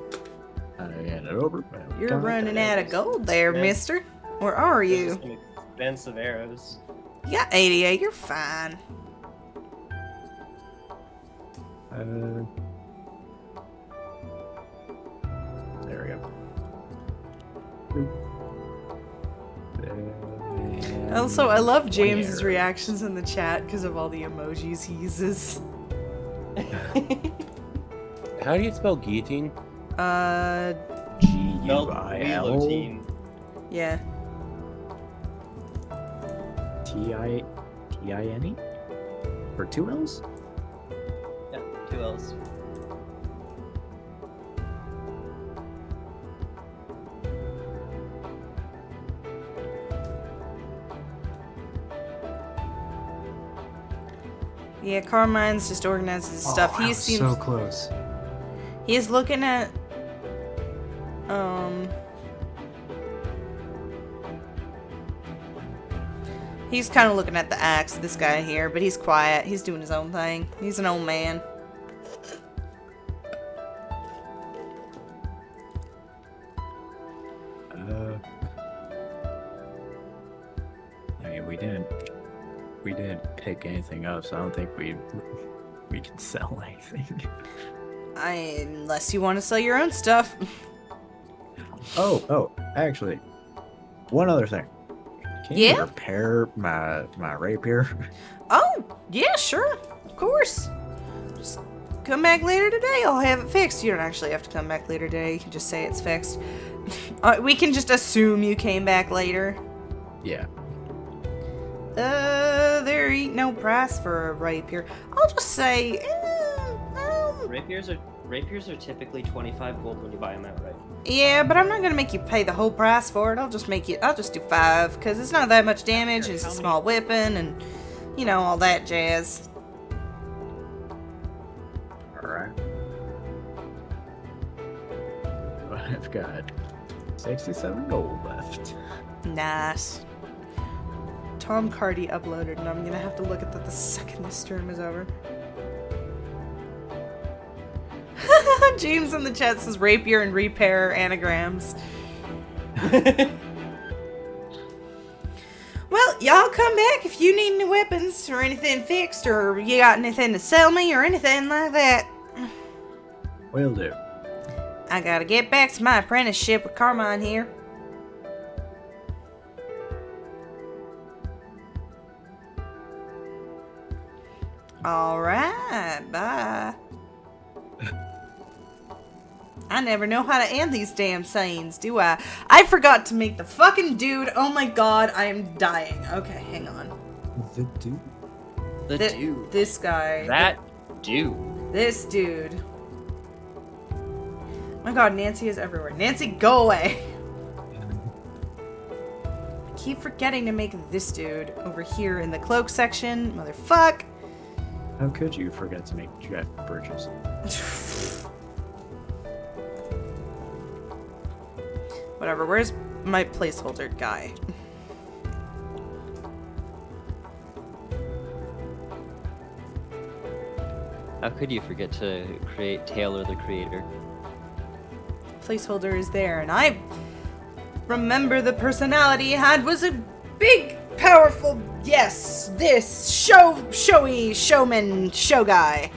I hand it over. You're running out of gold there, Yeah. mister. Or are Those are you? some expensive arrows. You got 88, you're fine. There we go. Also, I love James's arrows. reactions in the chat because of all the emojis he uses. How do you spell guillotine? G-U-I-L Guillotine. Yeah. T-I-N-E? For 2 L's? Yeah, 2 L's. Yeah, Carmine's just organizes his stuff. I He was seems so close. he's looking at he's kind of looking at the axe, this guy here, but he's quiet. He's doing his own thing. He's an old man. I mean, we didn't pick anything up, so I don't think we can sell anything. Unless you want to sell your own stuff. Oh, actually, one other thing. Can you Yeah? repair my rapier? Oh, yeah, sure. Of course. Just come back later today. I'll have it fixed. You don't actually have to come back later today. You can just say it's fixed. We can just assume you came back later. Yeah. There ain't no price for a rapier. I'll just say, Rapiers are typically 25 gold when you buy them outright. yeah, but I'm not gonna make you pay the whole price for it. I'll just do 5, because it's not that much damage, and it's a small weapon, and, you know, all that jazz. Alright. I've got 67 gold left. Nice. Tom Cardy uploaded, and I'm gonna have to look at that the second this stream is over. James in the chat says rapier and repair anagrams. Well, y'all come back if you need any weapons or anything fixed, or you got anything to sell me or anything like that. Will do. I gotta get back to my apprenticeship with Carmine here. Alright, bye. I never know how to end these damn sayings, do I? I forgot to make the fucking dude. Oh my god, I am dying. Okay, hang on. The dude? The dude. This guy. That dude. This dude. My god, Nancy is everywhere. Nancy, go away. I keep forgetting to make this dude over here in the cloak section. Motherfuck. How could you forget to make Jeff Bridges? Whatever, where's my placeholder guy? How could you forget to create Taylor the Creator? Placeholder is there, and I remember the personality he had was a big, powerful, yes, this showy showman show guy.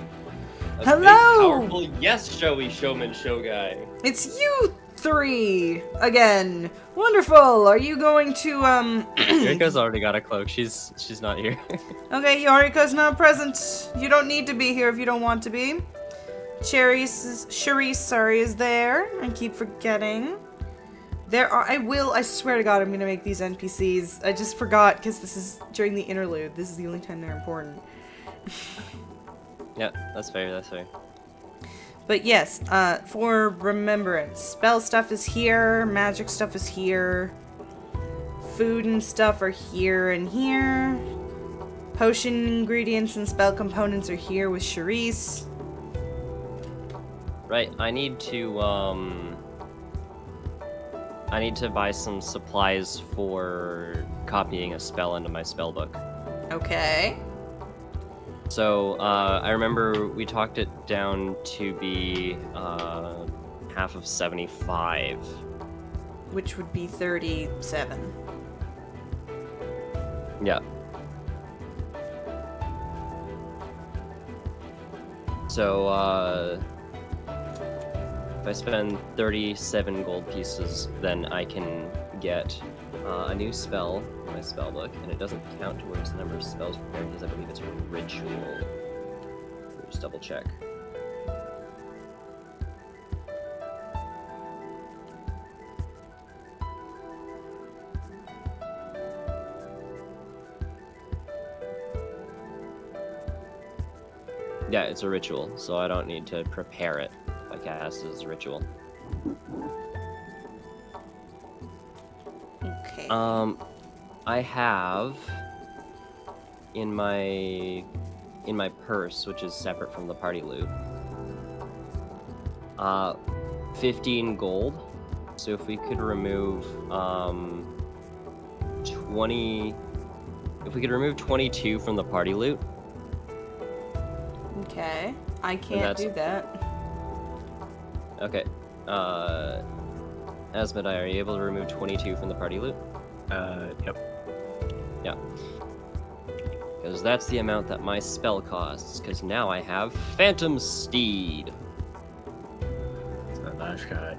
A Hello! Big, powerful, yes, showy showman show guy. It's you three again. Wonderful. Are you going to Yuriko's already got a cloak. She's not here. Okay, Yoriko's not present. You don't need to be here if you don't want to be. Charisse, sorry, is there. I keep forgetting. I swear to God, I'm gonna make these NPCs. I just forgot, because this is during the interlude. This is the only time they're important. Yeah, that's fair, that's fair. But yes, for remembrance, spell stuff is here, magic stuff is here, food and stuff are here and here, potion ingredients and spell components are here with Charisse. Right, I need to buy some supplies for copying a spell into my spell book. Okay. So, I remember we talked it down to be half of 75. Which would be 37. Yeah. So, if I spend 37 gold pieces, then I can get a new spell in my spell book, and it doesn't count towards the number of spells prepared because I believe it's a ritual. Let me just double check. Yeah, it's a ritual, so I don't need to prepare it if I cast it as a ritual. Okay. I have in my purse, which is separate from the party loot, 15 gold. So if we could remove 22 from the party loot. Okay. I can't do that. Okay. Asmodai, are you able to remove 22 from the party loot? Yep. Yeah. Because that's the amount that my spell costs, because now I have Phantom Steed. So Nash got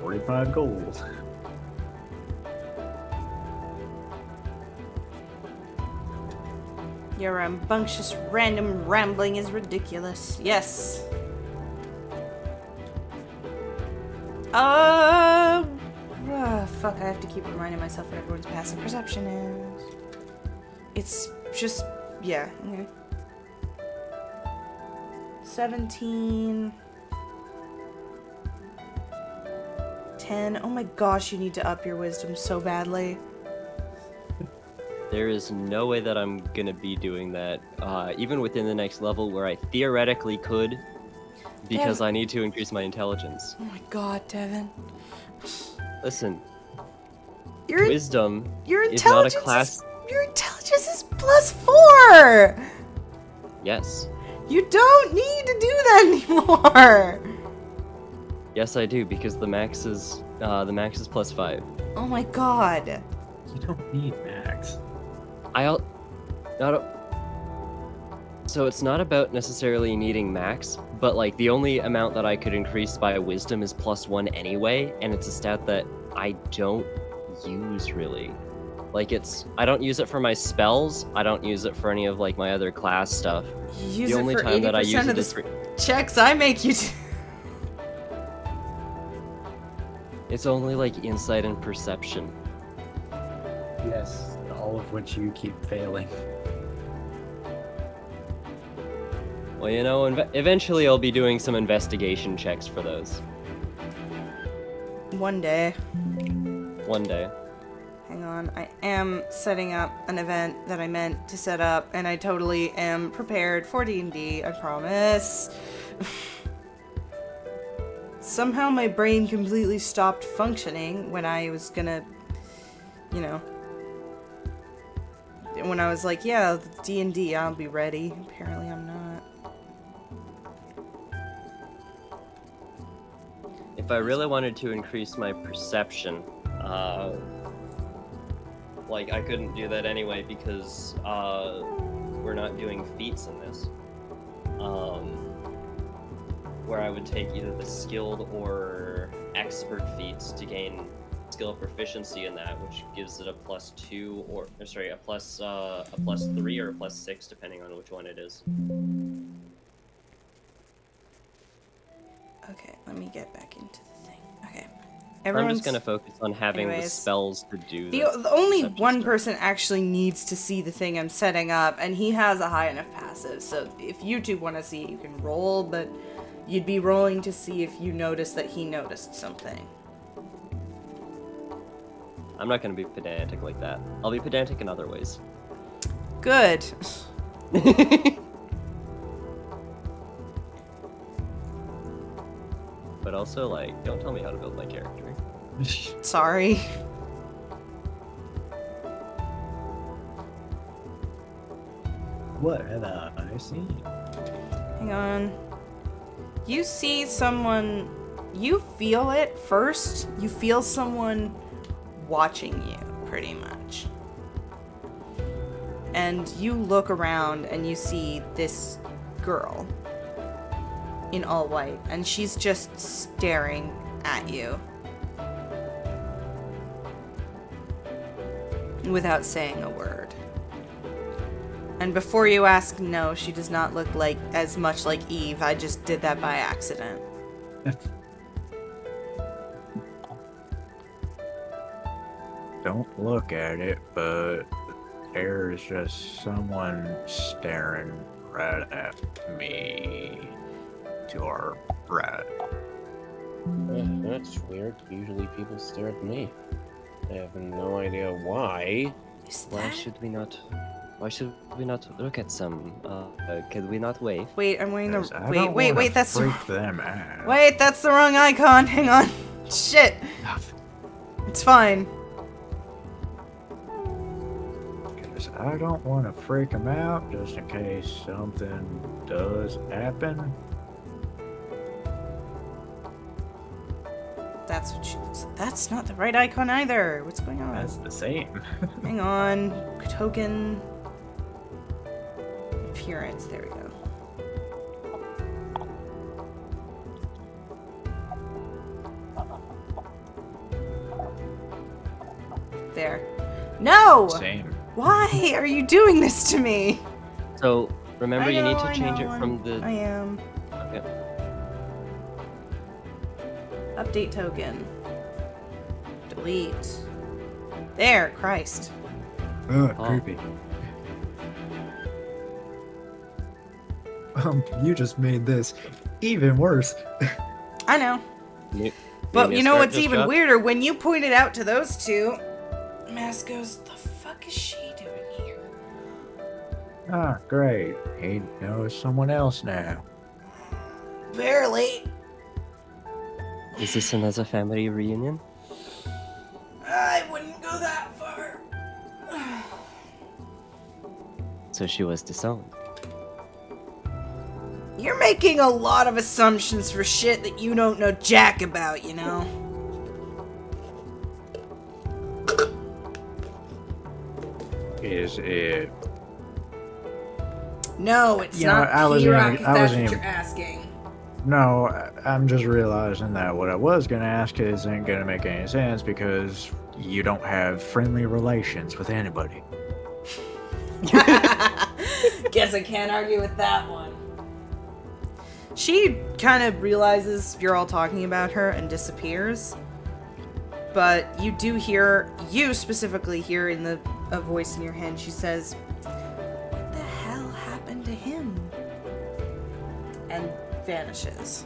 45 gold. Your rambunctious random rambling is ridiculous. Yes. Fuck, I have to keep reminding myself what everyone's passive perception is. It's just, yeah, okay. 17. 10. Oh my gosh, you need to up your wisdom so badly. There is no way that I'm gonna be doing that, even within the next level where I theoretically could, because I need to increase my intelligence. Oh my god, Devin. Listen, Your wisdom your is not a intelligence class. your intelligence is +4! Yes. You don't need to do that anymore! Yes, I do, because the max is +5. Oh my god. You don't need max. So it's not about necessarily needing max, but like the only amount that I could increase by wisdom is +1 anyway, and it's a stat that I don't use really. Like I don't use it for my spells. I don't use it for any of like my other class stuff. You use The it only for time that I 80% use of it the is for. checks I make you do. It's only like insight and perception. Yes. All of which you keep failing. Well, you know, eventually I'll be doing some investigation checks for those. One day. One day. Hang on, I am setting up an event that I meant to set up, and I totally am prepared for D&D, I promise. Somehow my brain completely stopped functioning when I was gonna, you know, when I was like, yeah, D&D, I'll be ready. Apparently I'm not. If I really wanted to increase my perception, like I couldn't do that anyway because we're not doing feats in this. Where I would take either the skilled or expert feats to gain skill proficiency in that, which gives it a +2 or sorry, a +3 or a +6 depending on which one it is. Okay, let me get back into the thing. Okay. I'm just gonna focus on having the Anyways, spells to do the only deception one stuff. person actually needs to see the thing I'm setting up, and he has a high enough passive, so if you two want to see it, you can roll, but you'd be rolling to see if you notice that he noticed something. I'm not gonna be pedantic like that. I'll be pedantic in other ways. Good. But also, like, don't tell me how to build my character. Sorry. What have I seen? Hang on. You see someone... You feel it first. You feel someone watching you, pretty much. And you look around and you see this girl in all white, and she's just staring at you without saying a word. And before you ask, no, she does not look like as much like Eve. I just did that by accident. Don't look at it, but there's just someone staring right at me. To our right. That's weird. Usually people stare at me. I have no idea why. Why should we not look at some? Could we not wave? Wait, I'm wearing the... 'Cause I Wait, don't wait, wanna wait, that's... freak them out. Wait, that's the wrong icon. Hang on. Shit. It's fine. 'Cause I don't want to freak them out just in case something does happen. That's what she... That's not the right icon either. What's going on? That's the same. Hang on. Token... Appearance. There we go. There. No! Same. Why are you doing this to me? So remember, you need to I change know, it from the. I am. Okay. Update token. Delete. There, Christ. Ugh, Oh. creepy. You just made this even worse. I know. New- But new you know start what's just even dropped? weirder? When you pointed out to those two, Mask goes, the fuck is she doing here? Ah, great. He knows someone else now. Barely. Is this another family reunion? I wouldn't go that far. So she was disowned. You're making a lot of assumptions for shit that you don't know jack about, you know? Is it? No, it's You know, not I wasn't P-Rock even- if I that's wasn't what even- you're asking. No, I'm just realizing that what I was gonna ask isn't gonna make any sense because you don't have friendly relations with anybody. Guess I can't argue with that one. She kind of realizes you're all talking about her and disappears. But you do hear, you specifically hear in a voice in your head, she says, "What the hell happened to him?" And vanishes.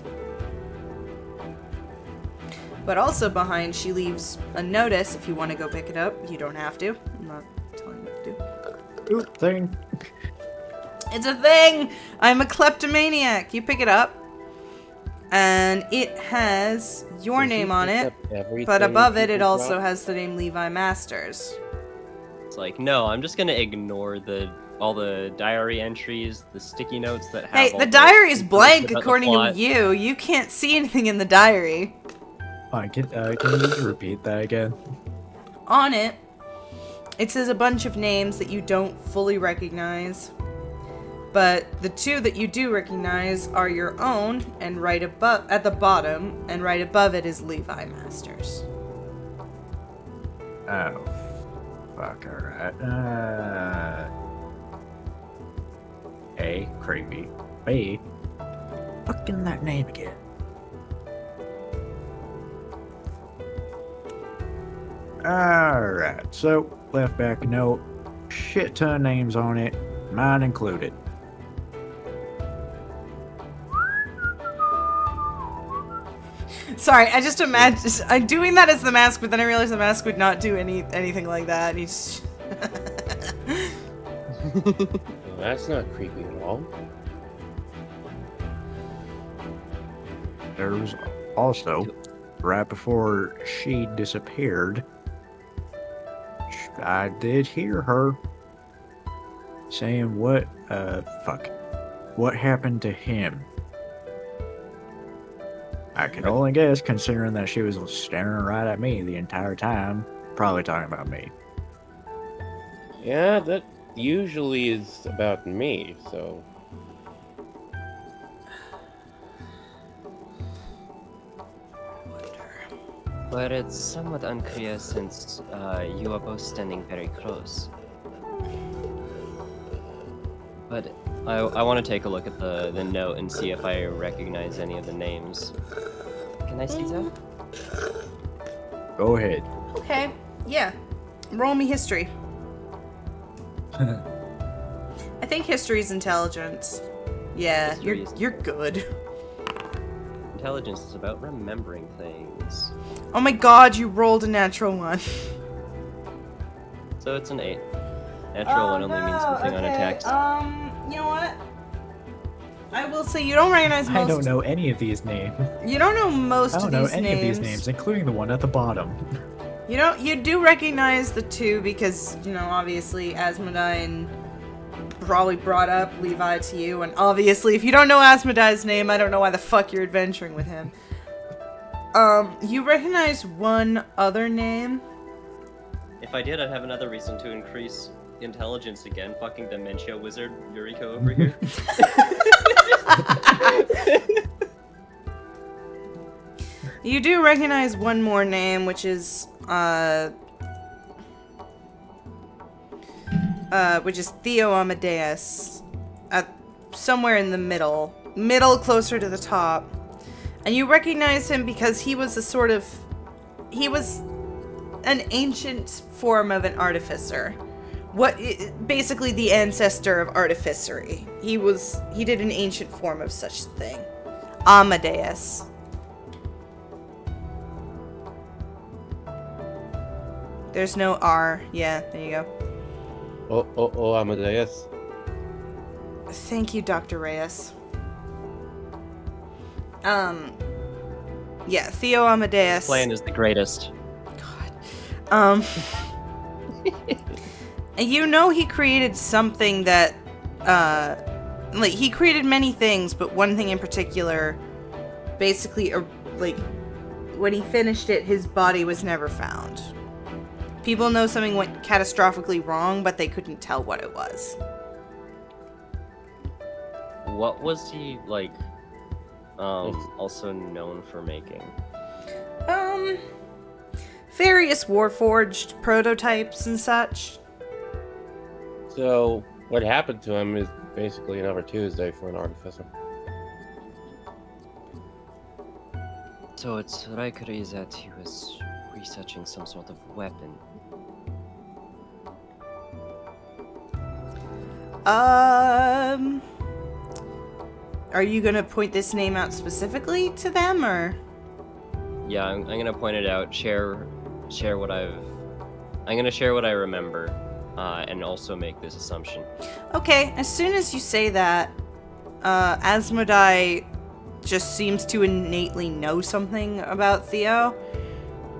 But also behind, she leaves a notice. If you want to go pick it up, you don't have to. I'm not telling you what to do. Oop, thing. It's a thing! I'm a kleptomaniac. You pick it up, and it has your Does he name on pick it, up everything but above it, it people also drop? has the name Levi Masters. It's like, no, I'm just gonna ignore all the diary entries, the sticky notes that have. Hey, all the diary is information blank about the according to plot. you. You can't see anything in the diary. Can you just repeat that again? On it, it says a bunch of names that you don't fully recognize. But the two that you do recognize are your own, and right above, at the bottom, and right above it is Levi Masters. Oh, fuck, alright. A, creepy. B, fucking that name again. Alright, so left back a note. Shit ton of names on it, mine included. Sorry, I just imagined I'm doing that as the mask, but then I realized the mask would not do anything like that. And he's Well, that's not creepy at all. There was also, right before she disappeared, I did hear her saying, what happened to him? I can only guess, considering that she was staring right at me the entire time, probably talking about me. Yeah, that usually is about me, so. But it's somewhat unclear since you are both standing very close. But I want to take a look at the note and see if I recognize any of the names. Can I see that? Go ahead. okay. Yeah, roll me history. I think history's intelligence. Yeah, History is- you're good. Intelligence is about remembering things. Oh my god, you rolled a natural one. So it's an 8. Natural one only means something on a text. You know what? I will say you don't recognize most. I don't know any of these names. You don't know most I don't of know these any names. of these names, including the one at the bottom. You do recognize the two because, obviously Asmodine probably brought up Levi to you, and obviously if you don't know Asmodine's name, I don't know why the fuck you're adventuring with him. You recognize one other name. If I did, I'd have another reason to increase intelligence again. Fucking dementia wizard Yuriko over here. You do recognize one more name, which is Theo Amadeus, somewhere in the middle, closer to the top, and you recognize him because he was an ancient form of an artificer, basically the ancestor of artificery. He did an ancient form of such thing, Amadeus. There's no R. Yeah, there you go. Oh, Amadeus. Thank you, Dr. Reyes. Yeah, Theo Amadeus. This plan is the greatest. God. He created something that, he created many things, but one thing in particular, basically, when he finished it, his body was never found. People know something went catastrophically wrong, but they couldn't tell what it was. What was he, also known for making? Various warforged prototypes and such. So, what happened to him is basically another Tuesday for an artificer. So it's likely that he was researching some sort of weapon. Are you gonna point this name out specifically to them, or? Yeah, I'm gonna point it out. Share what I'm gonna share what I remember, and also make this assumption. Okay, as soon as you say that, Asmodai just seems to innately know something about Theo.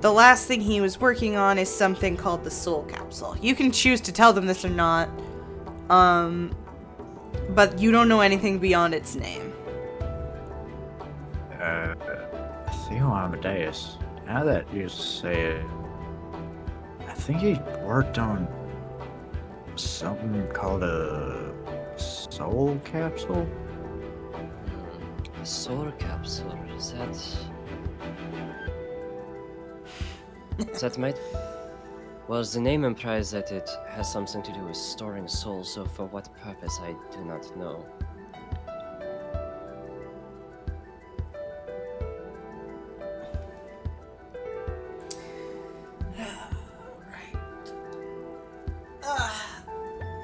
The last thing he was working on is something called the Soul Capsule. You can choose to tell them this or not, but you don't know anything beyond its name. Theo Amadeus. Now that you say it, I think he worked on something called a soul capsule. Soul capsule. That might. Well, the name implies that it has something to do with storing souls. So, for what purpose, I do not know.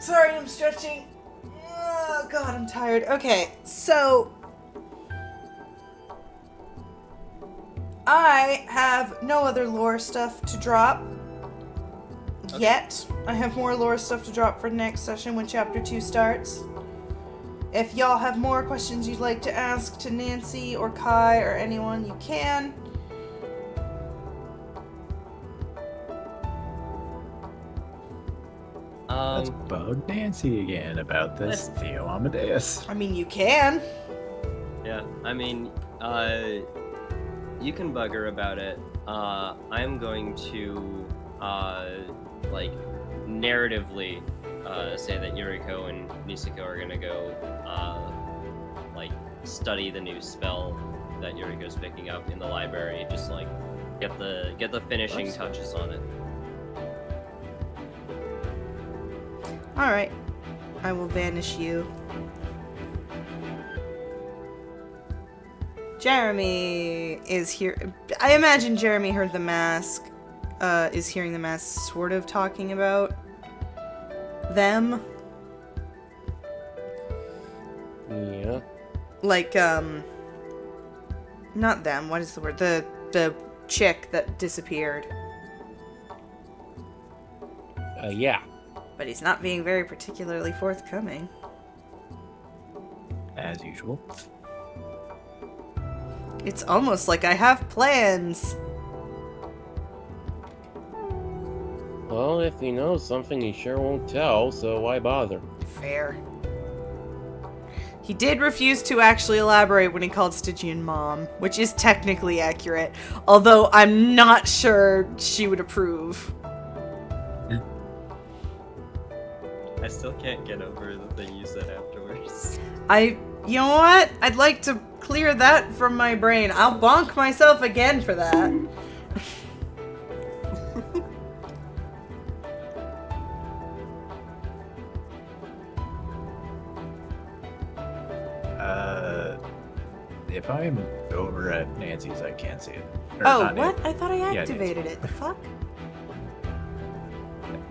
Sorry, I'm stretching. Oh, God, I'm tired. Okay, so I have no other lore stuff to drop yet. I have more lore stuff to drop for next session when Chapter 2 starts. If y'all have more questions you'd like to ask to Nancy or Kai or anyone, you can. Let's bug Nancy again about this Theo Amadeus. I mean, you can. Yeah, I mean, you can bug her about it. I'm going to, like, narratively, say that Yuriko and Niseko are gonna go, like, study the new spell that Yuriko's picking up in the library. Just like get the finishing touches on it. All right, I will vanish you. Jeremy is here. I imagine Jeremy heard the mask. Is hearing the mask sort of talking about them. Yeah. Like, not them, what is the word? The chick that disappeared. Yeah. But he's not being very particularly forthcoming. As usual. It's almost like I have plans. Well, if he knows something, he sure won't tell, so why bother? Fair. He did refuse to actually elaborate when he called Stygian mom, which is technically accurate, although I'm not sure she would approve. I still can't get over the thing you said afterwards. You know what? I'd like to clear that from my brain. I'll bonk myself again for that. If I'm over at Nancy's, I can't see it. Or Oh, not what? it. I thought I Yeah, activated it. The fuck?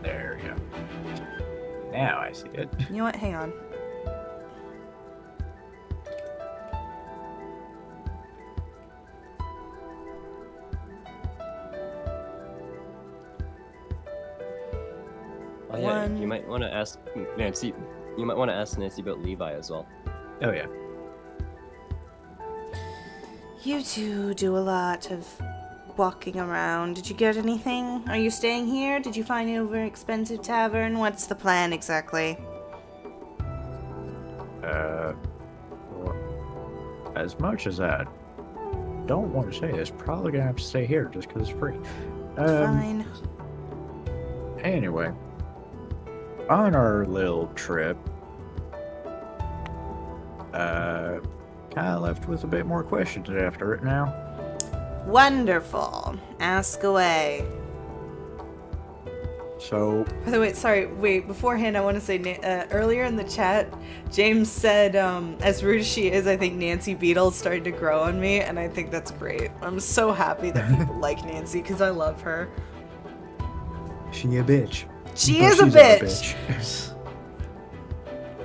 There we go. Now I see it. You know what? Hang on. Oh, yeah, One. you might want to ask Nancy. You might want to ask Nancy about Levi as well. Oh yeah. You two do a lot of walking around. Did you get anything? Are you staying here? Did you find an over expensive tavern? What's the plan exactly? As much as I don't want to say this, probably gonna have to stay here just because it's free. Fine. Anyway, on our little trip, kind of left with a bit more questions after it now. Wonderful. Ask away. So, By the way, wait, beforehand I want to say, earlier in the chat, James said, as rude as she is, I think Nancy Beetle's starting to grow on me, and I think that's great. I'm so happy that people like Nancy, because I love her. she a bitch. She But is a she's bitch!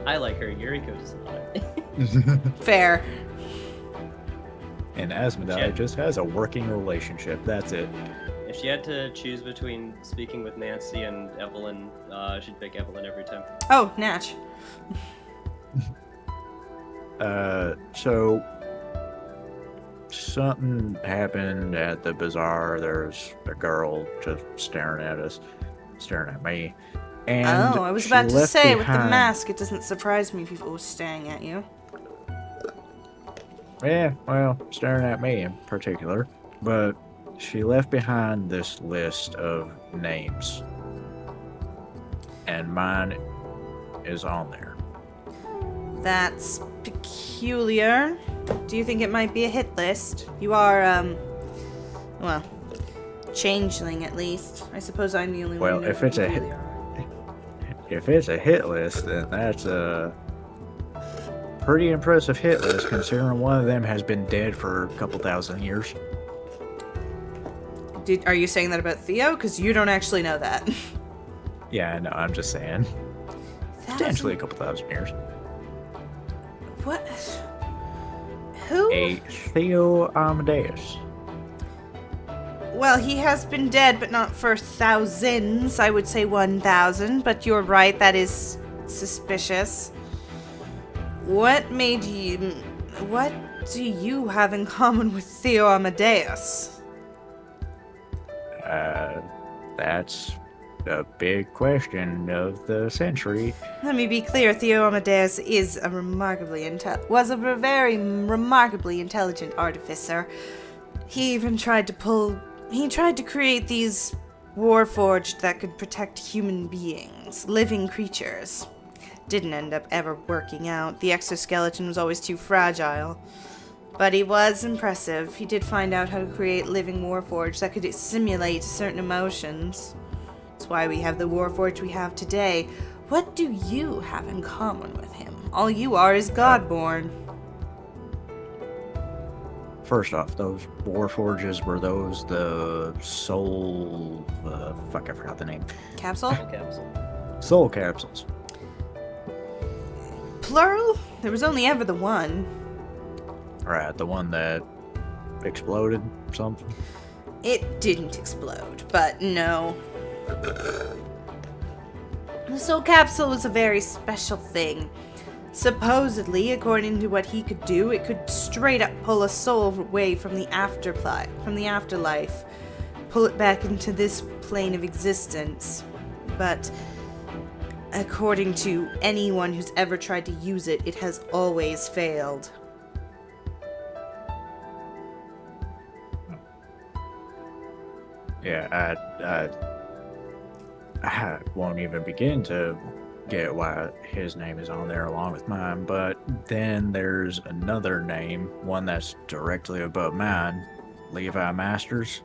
I like her. Yuriko does not. Fair. And Asmodai Yeah. just has a working relationship. That's it. If she had to choose between speaking with Nancy and Evelyn, she'd pick Evelyn every time. Oh, Natch. So something happened at the bazaar. There's a girl just staring at us, staring at me. And Oh, I was she about to left say, with the behind- mask, it doesn't surprise me people were staring at you. Yeah, well, staring at me in particular. But she left behind this list of names. And mine is on there. That's peculiar. Do you think it might be a hit list? You are, well, changeling at least. I suppose I'm the only Well, one who knows if what it's a you hit- really are. If it's a hit list, then that's a pretty impressive hit list considering one of them has been dead for a couple thousand years. Are you saying that about Theo? Because you don't actually know that. Yeah, I know, I'm just saying. Potentially a couple thousand years. What? Who? A Theo Amadeus. Well, he has been dead, but not for thousands. I would say 1,000, but you're right, that is suspicious. What made you... What do you have in common with Theo Amadeus? That's a big question of the century. Let me be clear, Theo Amadeus is a was a very remarkably intelligent artificer. He even tried to create these warforged that could protect human beings, living creatures. Didn't end up ever working out. The exoskeleton was always too fragile. But he was impressive. He did find out how to create living warforged that could simulate certain emotions. That's why we have the warforged we have today. What do you have in common with him? All you are is Godborn. First off, those warforges were those the soul... fuck, I forgot the name. Capsule? Capsule. Soul capsules. Plural? There was only ever the one. Right, the one that exploded or something. It didn't explode, but no. The soul capsule was a very special thing. Supposedly, according to what he could do, it could straight up pull a soul away from the afterlife, pull it back into this plane of existence. But according to anyone who's ever tried to use it, it has always failed. Yeah, I won't even begin to get why his name is on there along with mine, but then there's another name, one that's directly above mine, Levi Masters.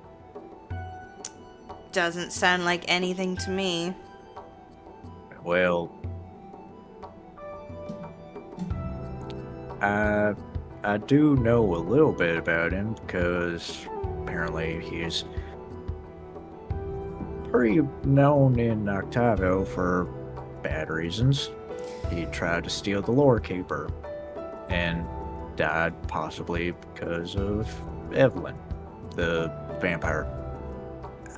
Doesn't sound like anything to me. Well, I do know a little bit about him because apparently he's pretty known in Octavio for bad reasons. He tried to steal the lore keeper and died possibly because of Evelyn, the vampire.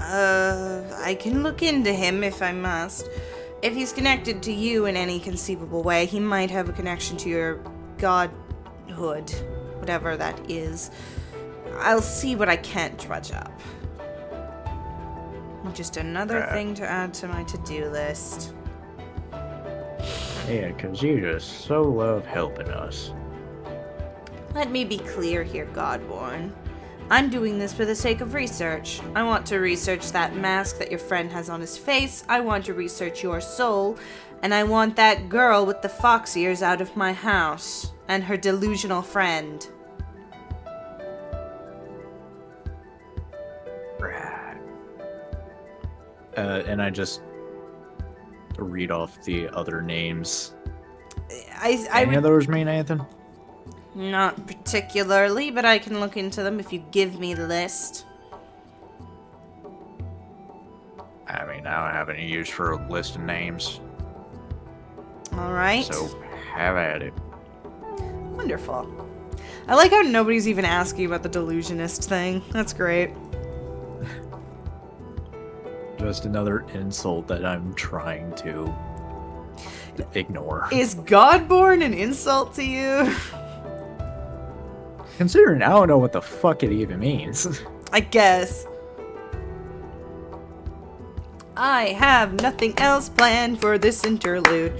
I can look into him if I must. If he's connected to you in any conceivable way, he might have a connection to your godhood, whatever that is. I'll see what I can't drudge up. Just another thing to add to my to-do list. Yeah, because you just so love helping us. Let me be clear here, Godborn. I'm doing this for the sake of research. I want to research that mask that your friend has on his face, I want to research your soul, and I want that girl with the fox ears out of my house, and her delusional friend. And I just read off the other names. Any of those mean anything? Not particularly, but I can look into them if you give me the list. I mean, I don't have any use for a list of names. Alright. So, have at it. Wonderful. I like how nobody's even asking about the delusionist thing. That's great. Just another insult that I'm trying to ignore. Is Godborn an insult to you? Considering I don't know what the fuck it even means. I guess. I have nothing else planned for this interlude.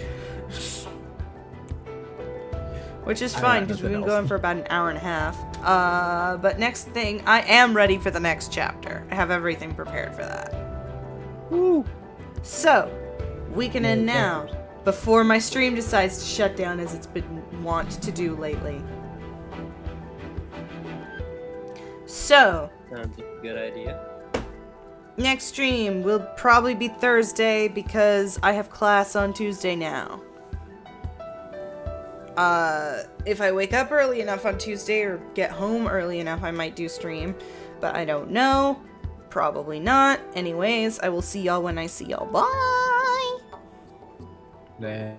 Which is fine, because we've been going for about an hour and a half. But next thing, I am ready for the next chapter. I have everything prepared for that. Woo! So, we can end now, before my stream decides to shut down as it's been wont to do lately. So, Sounds like a good idea. next stream will probably be Thursday because I have class on Tuesday now. If I wake up early enough on Tuesday or get home early enough, I might do stream, but I don't know. Probably not. Anyways, I will see y'all when I see y'all. Bye! Nah.